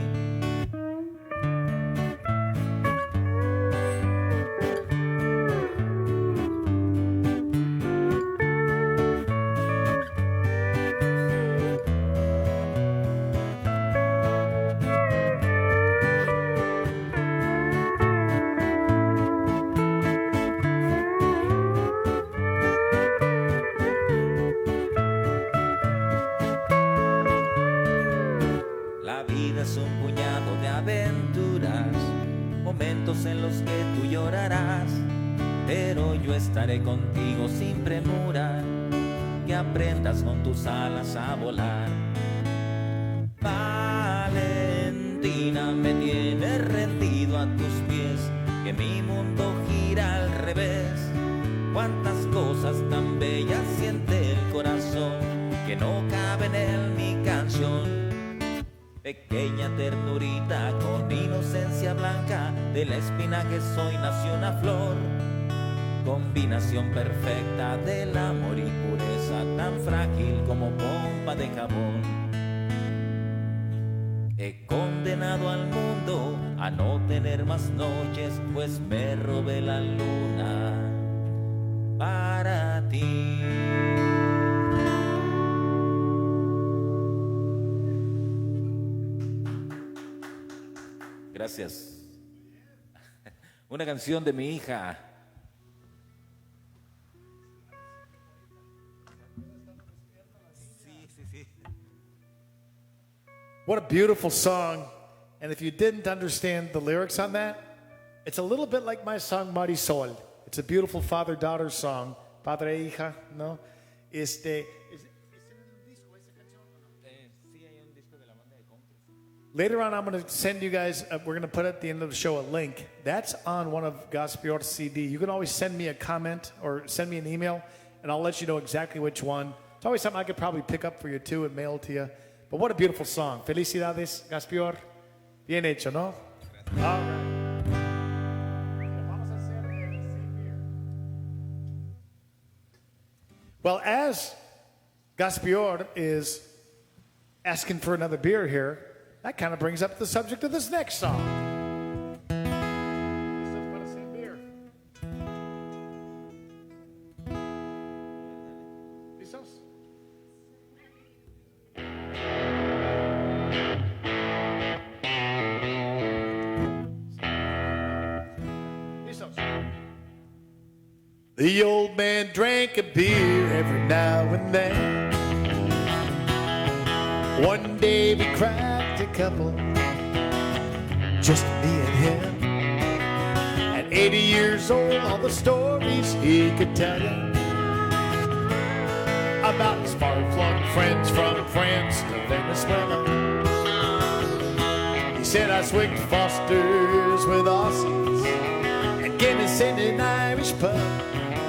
Es un puñado de aventuras, momentos en los que tú llorarás, pero yo estaré contigo sin premura, que aprendas con tus alas a volar. Valentina, me tienes rendido a tus pies, que mi mundo gira al revés. Cuántas cosas tan bellas siente el corazón, que no caben en mi canción. Pequeña ternurita con inocencia blanca, de la espina que soy nació una flor. Combinación perfecta del amor y pureza, tan frágil como pompa de jabón. He condenado al mundo a no tener más noches, pues me robé la luna para ti. Gracias. Una canción de mi hija. What a beautiful song. And if you didn't understand the lyrics on that, it's a little bit like my song Marisol. It's a beautiful father-daughter song. Padre e hija, ¿no? Later on, I'm going to send you guys, we're going to put at the end of the show a link. That's on one of Gaspior's CD. You can always send me a comment or send me an email, and I'll let you know exactly which one. It's always something I could probably pick up for you, too, and mail to you. But what a beautiful song. Felicidades, Gaspior. Bien hecho, ¿no? All right. Well, as Gaspior is asking for another beer here, that kind of brings up the subject of this next song. ¿Listos? ¿Listos? The old man drank a beer every now and then. One day we cracked a couple, just me and him. At 80 years old, all the stories he could tell you about his far-flung friends from France to Venezuela. He said I swigged Fosters with Aussies and Guinness in an Irish pub.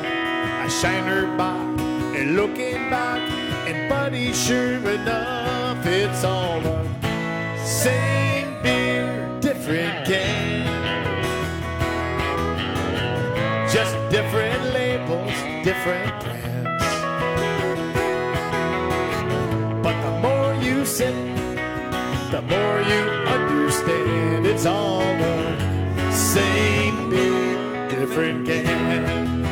I shined her back and looking back, and buddy, sure enough, it's all the same beer, different can. Just different labels, different brands. But the more you sip, the more you understand. It's all the same beer, different can.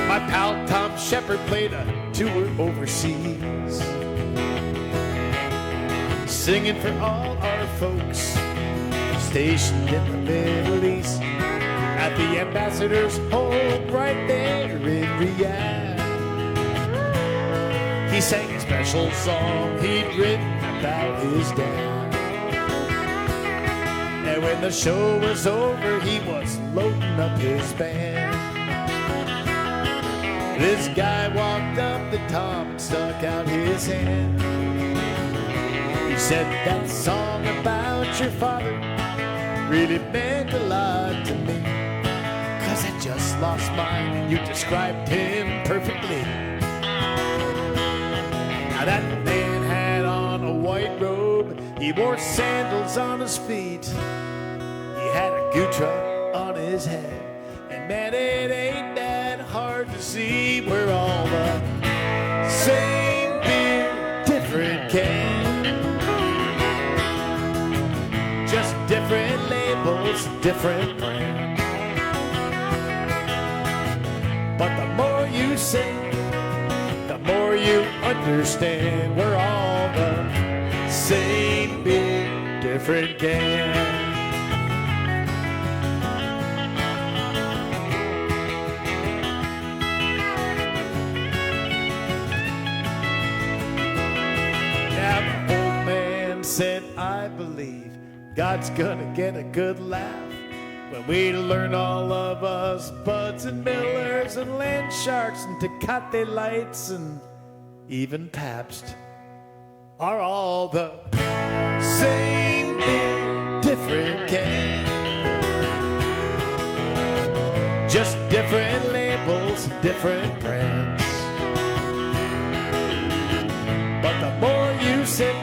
My pal Tom Shepard played a tour overseas, singing for all our folks stationed in the Middle East, at the ambassador's home right there in Riyadh. He sang a special song he'd written about his dad. And And when the show was over, he was loading up his band. This guy walked up to Tom and stuck out his hand. He said, that song about your father really meant a lot to me, 'cause I just lost mine. You described him perfectly. Now that man had on a white robe, he wore sandals on his feet, he had a guitar on his head, and man, it ain't that hard to see. We're all the same beer, different can, just different labels, different brand. But the more you say, the more you understand. We're all the same beer, different can. Now the old man said, I believe God's gonna get a good laugh when we learn all of us Buds and Millers and Land Sharks and Tecate Lights and even Pabst are all the same beer, different can, just different labels, different brands. But the more you sip,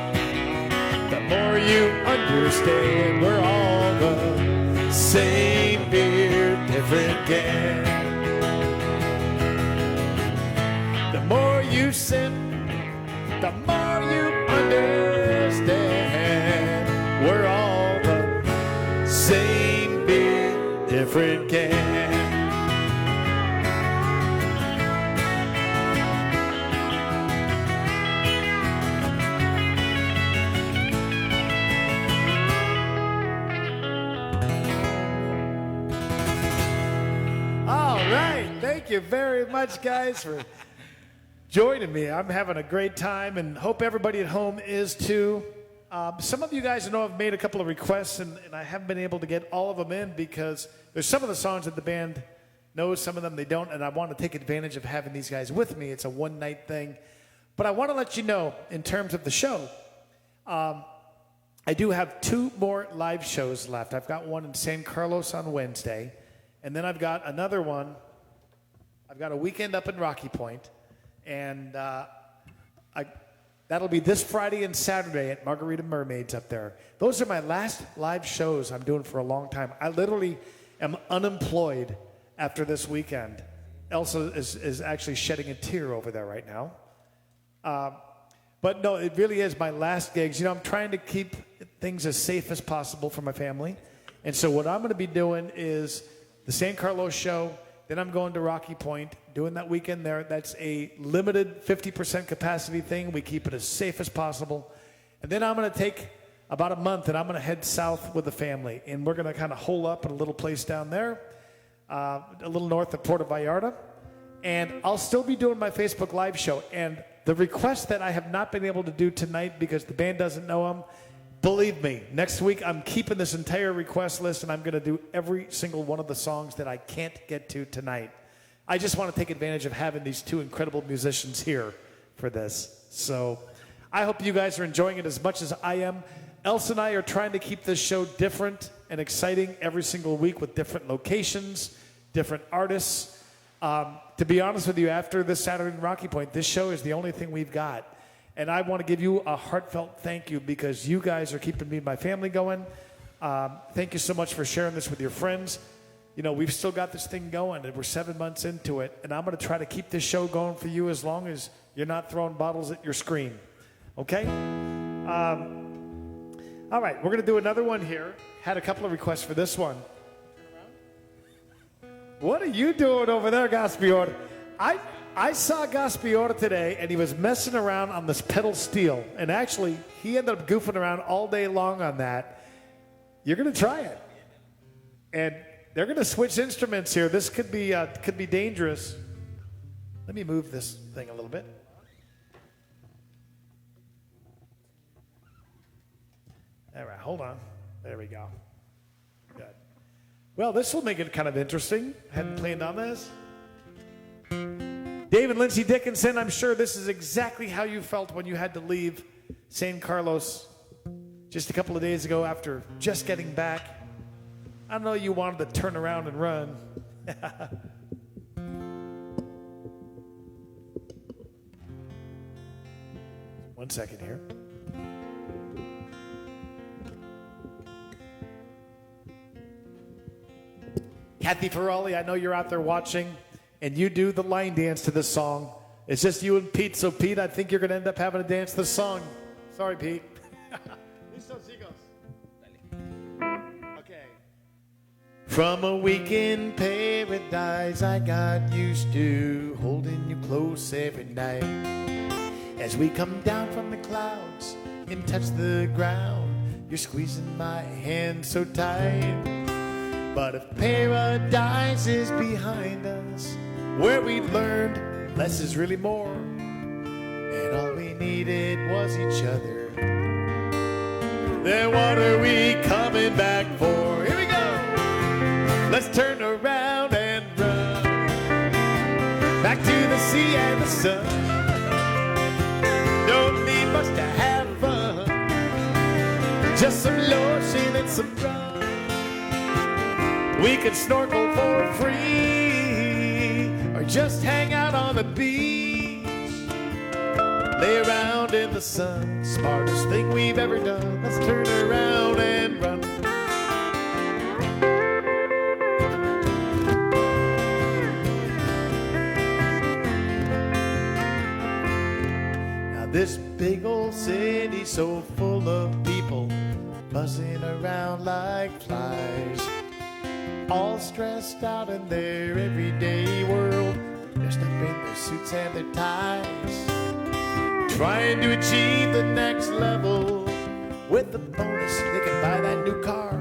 the more you understand. We're all the same beer, different can. The more you sip, the more you understand. We're all the same beer, different can. All right, thank you very much, guys, for joining me. I'm having a great time and hope everybody at home is too. Some of you guys know I've made a couple of requests and I haven't been able to get all of them in because there's some of the songs that the band knows, some of them they don't, and I want to take advantage of having these guys with me. It's a one-night thing. But I want to let you know, in terms of the show, I do have 2 more live shows left. I've got one in San Carlos on Wednesday, and then I've got another one. I've got a weekend up in Rocky Point. And that'll be this Friday and Saturday at Margarita Mermaids up there. Those are my last live shows I'm doing for a long time. I literally am unemployed after this weekend. Elsa is actually shedding a tear over there right now. But no, it really is my last gigs. You know, I'm trying to keep things as safe as possible for my family. And so what I'm going to be doing is the San Carlos show. Then I'm going to Rocky Point, doing that weekend there. That's a limited 50% capacity thing. We keep it as safe as possible. And then I'm going to take about a month, and I'm going to head south with the family. And we're going to kind of hole up in a little place down there, a little north of Puerto Vallarta. And I'll still be doing my Facebook Live show. And the request that I have not been able to do tonight because the band doesn't know them, believe me, next week I'm keeping this entire request list and I'm going to do every single one of the songs that I can't get to tonight. I just want to take advantage of having these 2 incredible musicians here for this. So I hope you guys are enjoying it as much as I am. Elsa and I are trying to keep this show different and exciting every single week with different locations, different artists. To be honest with you, after this Saturday in Rocky Point, this show is the only thing we've got. And I want to give you a heartfelt thank you because you guys are keeping me and my family going. Thank you so much for sharing this with your friends. You know, we've still got this thing going, and we're 7 months into it. And I'm going to try to keep this show going for you as long as you're not throwing bottles at your screen. Okay? All right, we're going to do another one here. Had a couple of requests for this one. What are you doing over there, Gaspior? I saw Gaspior today, and he was messing around on this pedal steel. And actually, he ended up goofing around all day long on that. You're going to try it. And they're going to switch instruments here. This could be dangerous. Let me move this thing a little bit. All right, hold on. There we go. Well, this will make it kind of interesting. Hadn't planned on this. Dave and Lindsay Dickinson, I'm sure this is exactly how you felt when you had to leave San Carlos just a couple of days ago after just getting back. I don't know, you wanted to turn around and run. One second here. Kathy Ferralli, I know you're out there watching, and you do the line dance to this song. It's just you and Pete, so Pete, I think you're going to end up having to dance this song. Sorry, Pete. Okay. From a week in paradise, I got used to holding you close every night. As we come down from the clouds and touch the ground, you're squeezing my hand so tight. But if paradise is behind us, where we learned less is really more, and all we needed was each other, then what are we coming back for? Here we go! Let's turn around and run back to the sea and the sun. Don't need much to have fun, just some lotion and some rum. We could snorkel for free, or just hang out on the beach, lay around in the sun. Smartest thing we've ever done. Let's turn around and run. Now this big old city so full of people buzzing around like flies, all stressed out in their everyday world, dressed up in their suits and their ties, trying to achieve the next level with the bonus they can buy that new car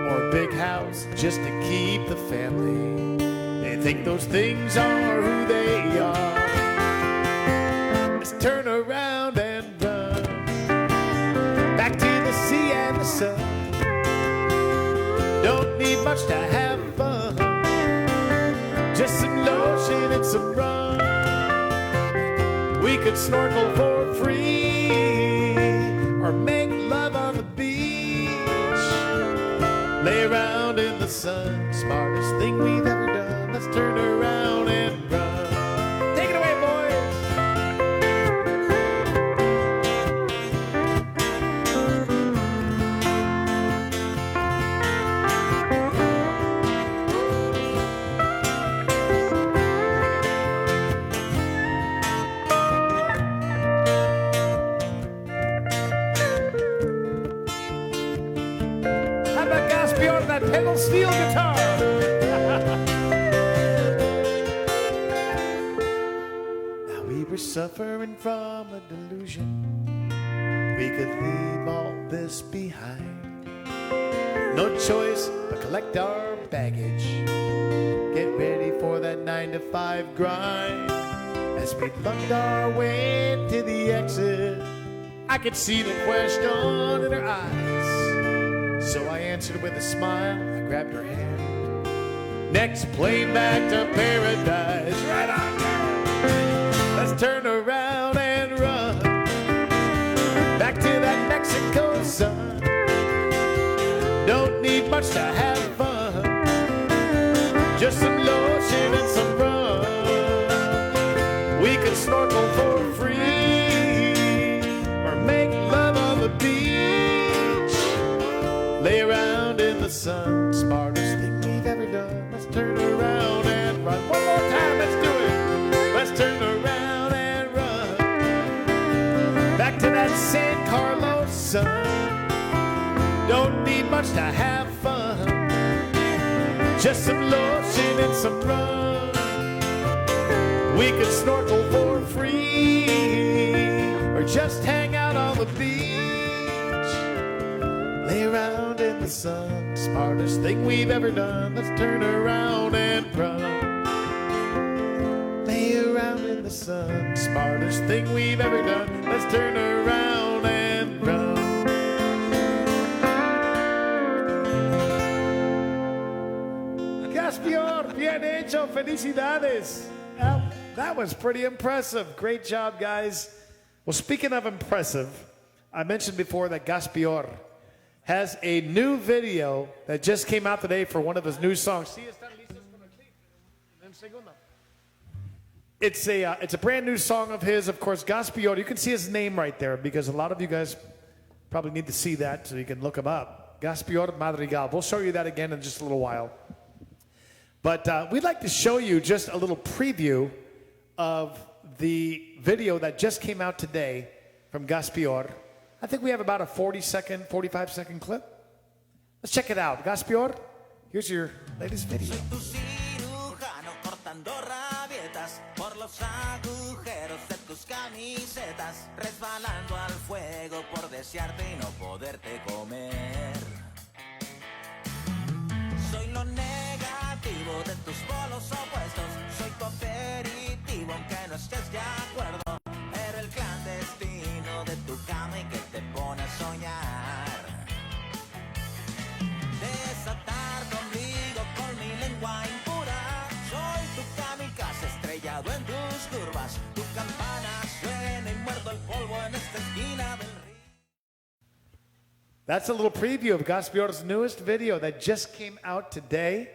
or a big house just to keep the family. They think those things are who they are. Let's turn around and run back to the sea and the sun. Don't need much to have fun, just some lotion and some rum. We could snorkel for free, or make love on the beach, lay around in the sun. Smartest thing we've ever done. Let's turn around and run. Take it away, boys. That pedal steel guitar. Now we were suffering from a delusion. We could leave all this behind. No choice but collect our baggage. Get ready for that 9-to-5 grind. As we lugged our way to the exit, I could see the question in her eyes. So I answered with a smile, I grabbed her hand. Next plane back to paradise, right on down. Let's turn around and run back to that Mexico sun. Don't need much to have fun, just some lotion and some rum. We could snorkel for free, or make love on the beach, lay around in the sun. Smartest thing we've ever done. Let's turn around and run. One more time, let's do it. Let's turn around and run back to that San Carlos sun. Don't need much to have fun, just some lotion and some rum. We could snorkel for free, or just hang out on the beach, lay around in the sun. Smartest thing we've ever done. Let's turn around and run. Lay around in the sun. Smartest thing we've ever done. Let's turn around and run. felicidades. Well, that was pretty impressive. Great job, guys. Well, speaking of impressive, I mentioned before that Gaspior has a new video that just came out today for one of his new songs. It's a brand new song of his, of course, Gaspior. You can see his name right there because a lot of you guys probably need to see that so you can look him up. Gaspior Madrigal. We'll show you that again in just a little while. But we'd like to show you just a little preview of the video that just came out today from Gaspior. I think we have about a 45-second clip. Let's check it out. Gaspior, here's your latest video. Por los agujeros de tus camisetas, resbalando al fuego por desearte y no poderte comer. Soy lo negativo de tus polos opuestos, soy tu aperitivo aunque no estés de acuerdo. Era el clandestino de tu cama y que te pone a soñar. Desatar tu ombligo con mi lengua impura, soy tu kamikaze estrellado en tus curvas. Tu campana suena y muerdo el polvo en esta esquina del río. That's a little preview of Gaspior's newest video that just came out today.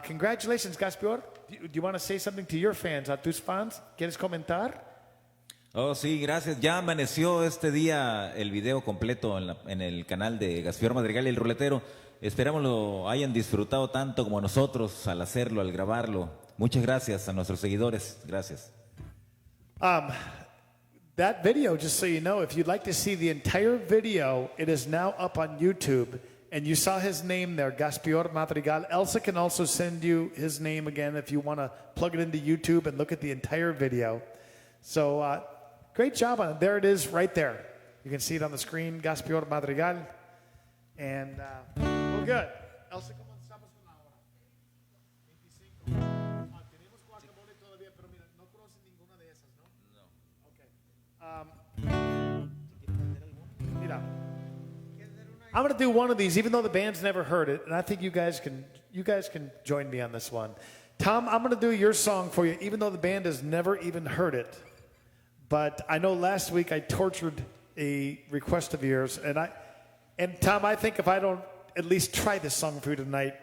Congratulations, Gaspior. Do you want to say something to your fans, a tus fans? ¿Quieres comentar? Oh, sí, gracias. Ya amaneció este día el video completo en el canal de Gaspior Madrigal y el Ruletero. Esperamos lo hayan disfrutado tanto como nosotros al hacerlo, al grabarlo. Muchas gracias a nuestros seguidores. Gracias. That video, just so you know, if you'd like to see the entire video, it is now up on YouTube. And you saw his name there, Gaspior Madrigal. Elsa can also send you his name again if you want to plug it into YouTube and look at the entire video. So great job on it. There it is right there. You can see it on the screen, Gaspior Madrigal. And well, good. Elsa, ¿cómo estamos con la hora? 25. Tenemos guacamole todavía, pero mira, no conoces ninguna de esas, ¿no? No. Okay. Mira. I'm going to do one of these, even though the band's never heard it, and I think you guys can join me on this one. Tom, I'm going to do your song for you, even though the band has never even heard it. But I know last week I tortured a request of yours, and Tom, I think if I don't at least try this song for you tonight,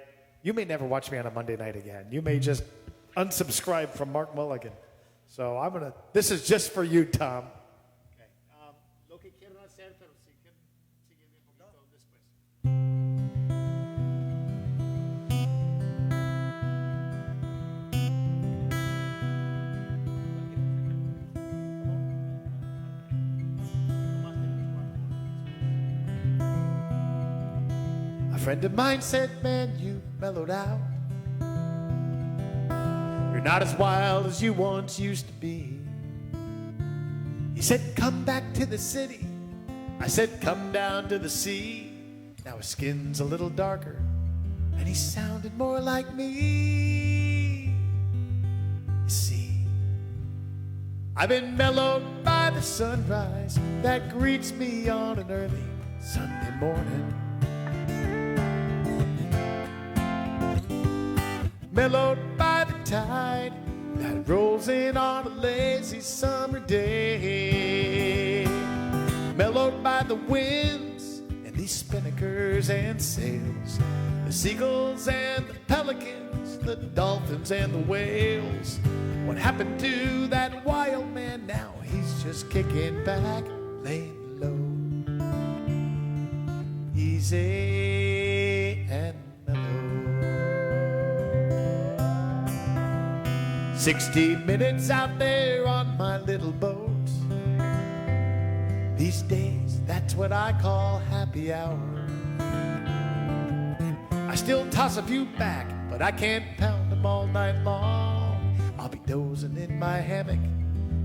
you may never watch me on a Monday night again. You may just unsubscribe from Mark Mulligan. So this is just for you, Tom. A friend of mine said, man, you mellowed out. You're not as wild as you once used to be. He said, come back to the city. I said, come down to the sea. Now his skin's a little darker, and he sounded more like me. You see, I've been mellowed by the sunrise that greets me on an early Sunday morning. Mellowed by the tide that rolls in on a lazy summer day. Mellowed by the winds and these spinnakers and sails, the seagulls and the pelicans, the dolphins and the whales. What happened to that wild man now? He's just kicking back, laying low. Easy and mellow. 60 minutes out there on my little boat. These days, that's what I call happy hour. I still toss a few back, but I can't pound them all night long. I'll be dozing in my hammock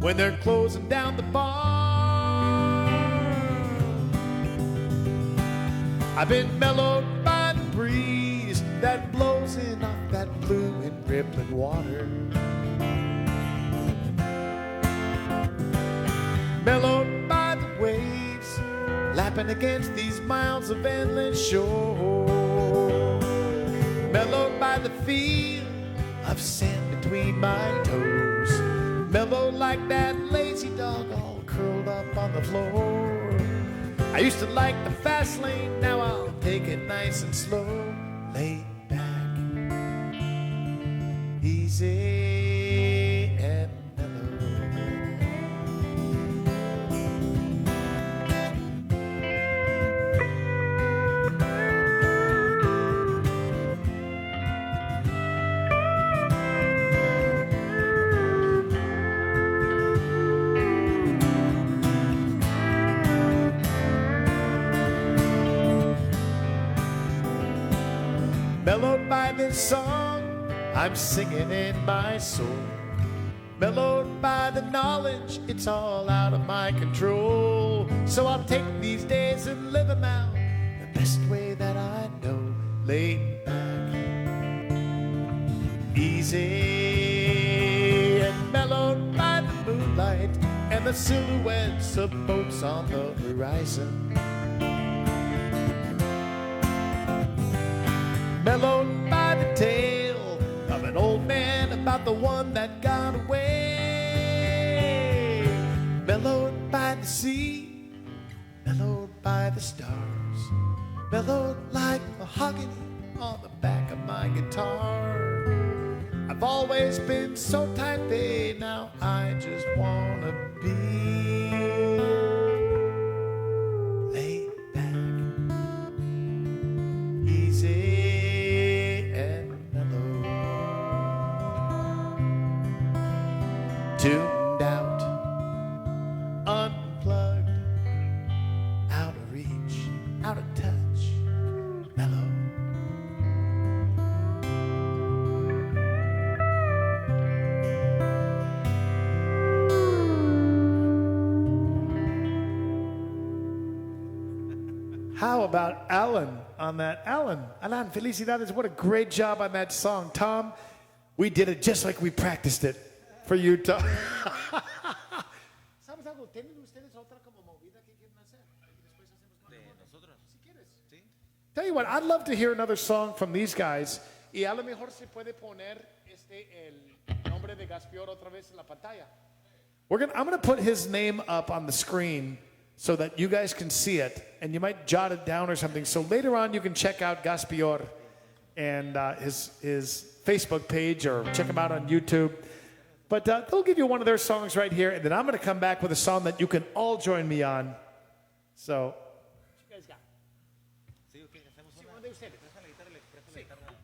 when they're closing down the bar. I've been mellowed by the breeze that blows in off that blue and rippling water. Mellowed by the waves lapping against these miles of endless shore. Mellowed by the feel of sand between my toes. Mellow like that lazy dog all curled up on the floor. I used to like the fast lane, now I'll take it nice and slow. Laid back, easy and mellowed by this song I'm singing in my soul. Mellowed by the knowledge it's all out of my control. So I'll take these days and live them out the best way that I know. Laid back, easy and mellowed by the moonlight and the silhouettes of boats on the horizon. Mellowed by the tale of an old man about the one that got away. Mellowed by the sea, mellowed by the stars, mellowed like mahogany on the back of my guitar. I've always been so type A, now I just wanna be laid back, easy. Tuned out, unplugged, out of reach, out of touch, mellow. How about Alan on that? Alan, felicidades, what a great job on that song. Tom, we did it just like we practiced it. For you, Tom. ¿Sabes algo? ¿Tienen ustedes otra como movida que quieren hacer? Después hacemos con nosotros. Si quieres. ¿Sí? Tell you what, I'd love to hear another song from these guys. Y a lo mejor se puede poner el nombre de Gaspior otra vez en la pantalla. I'm going to put his name up on the screen so that you guys can see it, and you might jot it down or something. So later on, you can check out Gaspior and his Facebook page, or check him out on YouTube. But they'll give you one of their songs right here, and then I'm going to come back with a song that you can all join me on. So, what you guys got?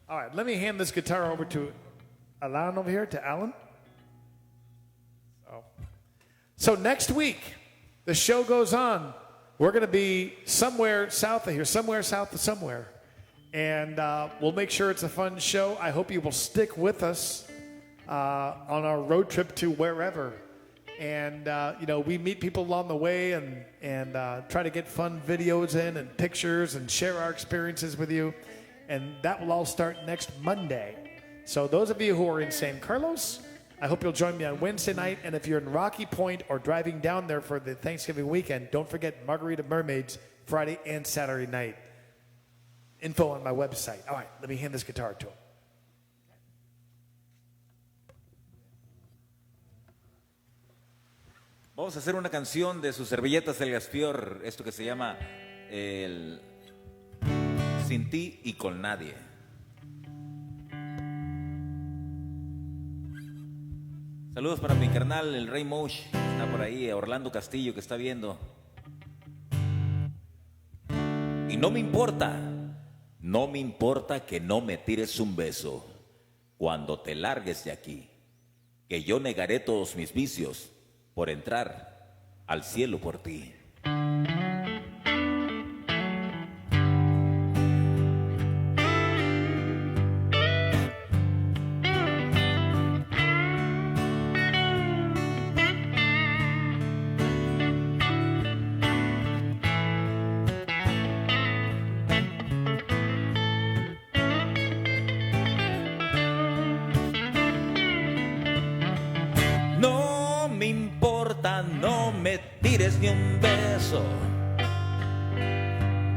All right, let me hand this guitar over to Alan over here, to Alan. So next week, the show goes on. We're going to be somewhere south of here, somewhere south of somewhere. And we'll make sure it's a fun show. I hope you will stick with us on our road trip to wherever. And, we meet people along the way and try to get fun videos in and pictures and share our experiences with you. And that will all start next Monday. So those of you who are in San Carlos, I hope you'll join me on Wednesday night. And if you're in Rocky Point or driving down there for the Thanksgiving weekend, don't forget Margarita Mermaids Friday and Saturday night. Info on my website. All right, let me hand this guitar to him. Vamos a hacer una canción de sus servilletas del Gaspior, esto que se llama el Sin ti y con nadie. Saludos para mi carnal, el Rey Mosh, que está por ahí, Orlando Castillo, que está viendo. Y no me importa que no me tires un beso cuando te largues de aquí, que yo negaré todos mis vicios por entrar al cielo por ti. No me tires ni un beso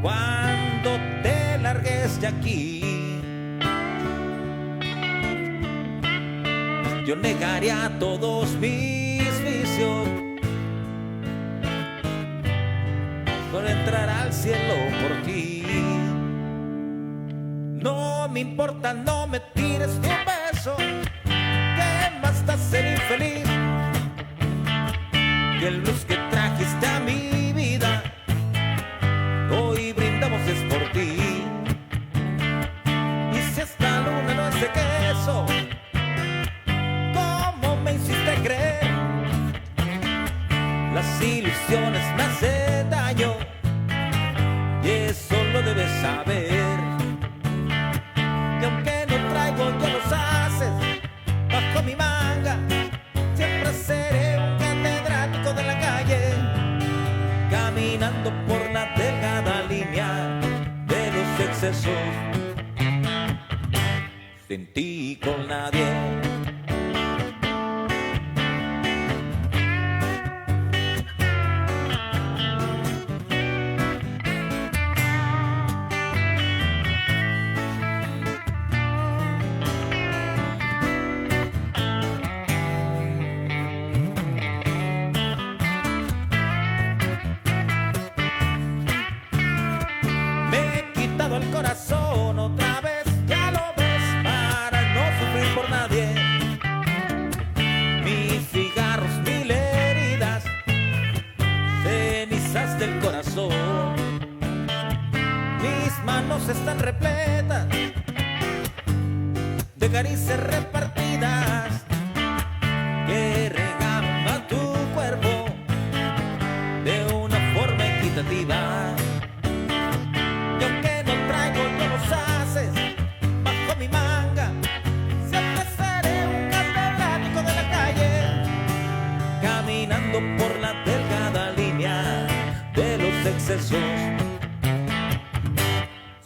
cuando te largues de aquí, yo negaría todos mis vicios por entrar al cielo por ti. No me importa, no me tires tu beso, que basta ser infeliz. Que el blues que trajiste a mi vida, hoy brindamos es por ti. Y si esta luna no es de queso, ¿cómo me hiciste creer? Las ilusiones me hacen daño y eso lo debes saber. Y aunque no traigo, yo los haces bajo mi manga. Siempre seré un catedrático de la calle, caminando por la delgada línea de los excesos, sin ti con nadie. El corazón otra vez, ya lo ves, para no sufrir por nadie. Mis cigarros, mil heridas, cenizas del corazón. Mis manos están repletas de caricias repartidas que regaban a tu cuerpo de una forma equitativa. Y aunque no traigo, no los haces bajo mi manga. Siempre seré un catedrático de la calle, caminando por la delgada línea de los excesos,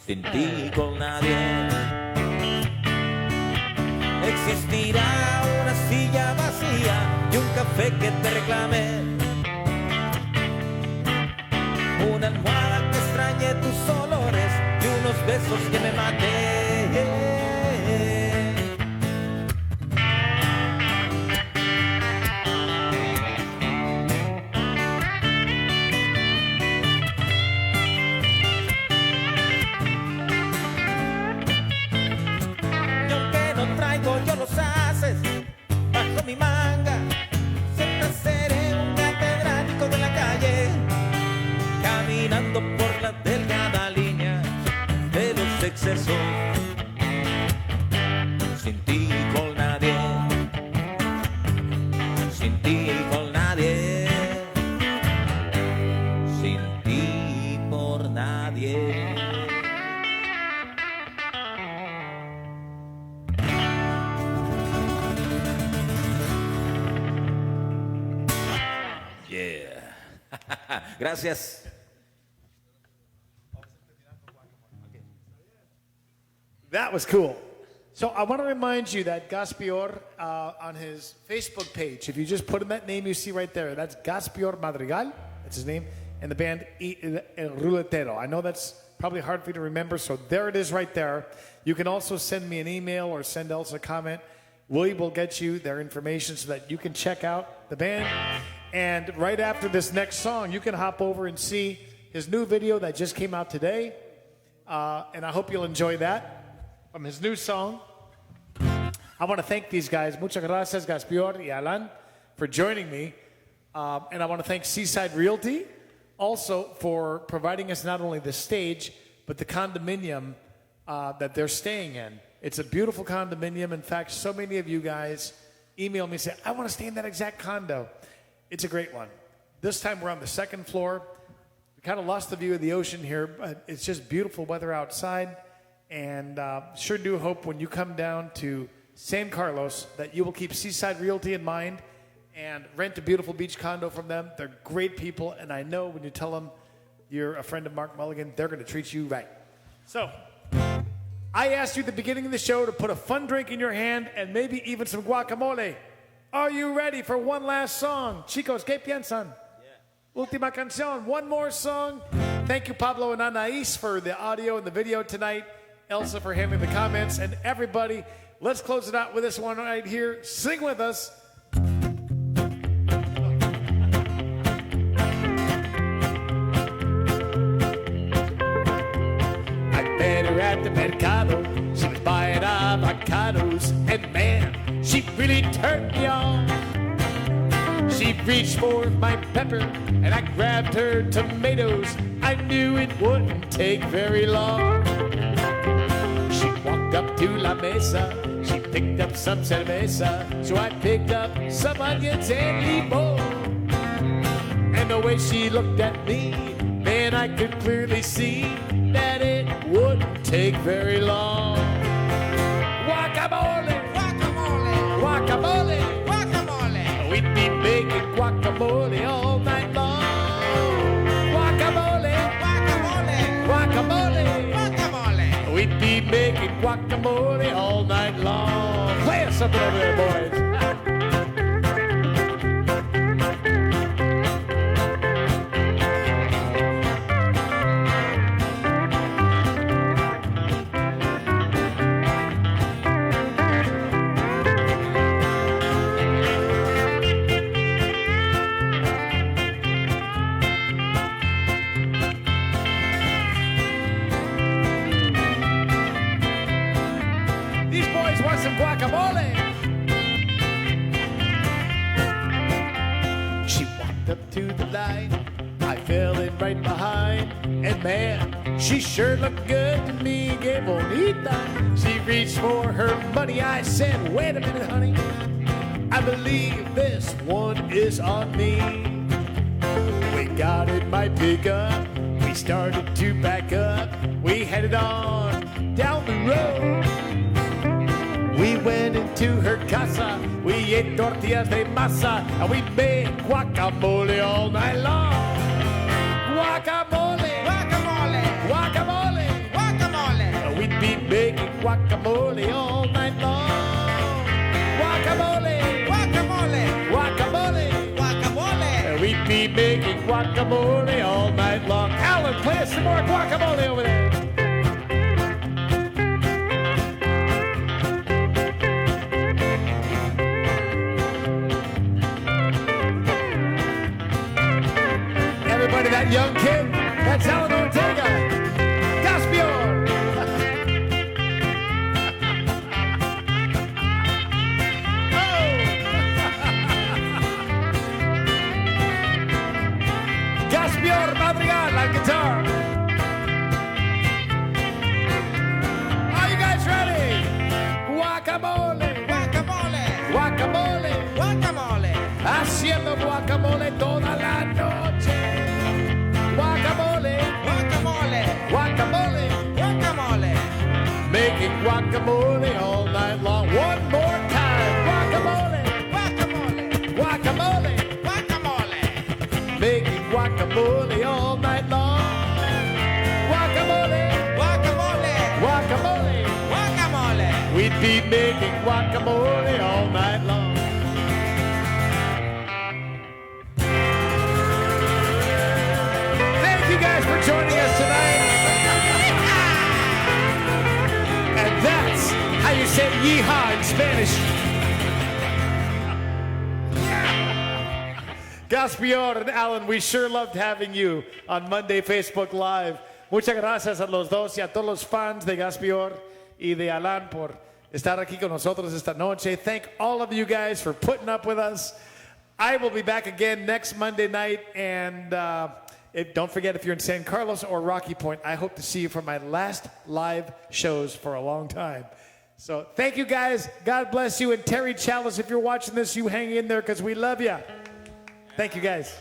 sin ti con nadie. Existirá una silla vacía y un café que te reclame, una almohada que extrañe tus olores y unos besos que me maten. Y aunque no traigo, yo los haces bajo mi manga. Siempre seré un catedrático de la calle, caminando por la delgada línea de los excesos, sin ti con nadie, sin ti con nadie, sin ti por nadie. Yeah. Gracias. That was cool. So I want to remind you that Gaspior on his Facebook page, if you just put in that name you see right there, that's Gaspior Madrigal, that's his name, and the band El Ruletero. I know that's probably hard for you to remember, so there it is right there. You can also send me an email or send Elsa a comment. Willie will get you their information so that you can check out the band. And right after this next song, you can hop over and see his new video that just came out today. And I hope you'll enjoy that. From his new song. I want to thank these guys. Muchas gracias, Gaspior y Alan, for joining me. And I want to thank Seaside Realty also for providing us not only the stage, but the condominium that they're staying in. It's a beautiful condominium. In fact, so many of you guys email me and say, I want to stay in that exact condo. It's a great one. This time we're on the second floor. We kind of lost the view of the ocean here, but it's just beautiful weather outside. And sure do hope when you come down to San Carlos that you will keep Seaside Realty in mind and rent a beautiful beach condo from them. They're great people, and I know when you tell them you're a friend of Mark Mulligan, they're going to treat you right. So, I asked you at the beginning of the show to put a fun drink in your hand and maybe even some guacamole. Are you ready for one last song? Chicos, ¿qué piensan? Yeah. Última canción, one more song. Thank you, Pablo and Anais, for the audio and the video tonight. Elsa for handling the comments, and everybody, Let's close it out with this one right here. Sing with us. I met her at the mercado. She was buying avocados, and man, she really turned me on. She reached for my pepper, and I grabbed her tomatoes. I knew it wouldn't take very long. She walked up to la mesa. She picked up some cerveza. So I picked up some onions and limon. And the way she looked at me, man, I could clearly see that it wouldn't take very long. Guacamole! Guacamole! Guacamole! Guacamole! We'd be making guacamole all night long. Guacamole! Guacamole! Guacamole! Guacamole! We'd be making guacamole all night long. Play us something over there, boys. Some guacamole. She walked up to the line. I fell in right behind. And man, she sure looked good to me. Que bonita. She reached for her money. I said, wait a minute, honey. I believe this one is on me. We got in my pickup. We started to back up. We headed on down the road. We went into her casa, we ate tortillas de masa, and we made guacamole all night long. Guacamole! Guacamole! Guacamole! Guacamole! We'd be making guacamole all night long. Guacamole! Guacamole! Guacamole! Guacamole! We'd be making guacamole all night long. Alan, play us some more guacamole over there. That young kid, that's Alan Ortega. Gaspior. Gaspior Madrigal on guitar. Are you guys ready? Guacamole. Guacamole. Guacamole. Guacamole. Haciendo guacamole toda la noche. Guacamole, guacamole, guacamole, guacamole. Making guacamole all night long. One more time. Guacamole, guacamole, guacamole, guacamole. Making guacamole all night long. Guacamole, guacamole, guacamole, guacamole. We'd be making guacamole all night long. For joining us tonight. And that's how you say yeehaw in Spanish. Gaspior and Alan, we sure loved having you on Monday Facebook Live. Muchas gracias a los dos y a todos los fans de Gaspior y de Alan por estar aquí con nosotros esta noche. Thank all of you guys for putting up with us. I will be back again next Monday night, and don't forget, if you're in San Carlos or Rocky Point, I hope to see you for my last live shows for a long time. So thank you, guys. God bless you. And Terry Chalice, if you're watching this, you hang in there because we love you. Thank you, guys.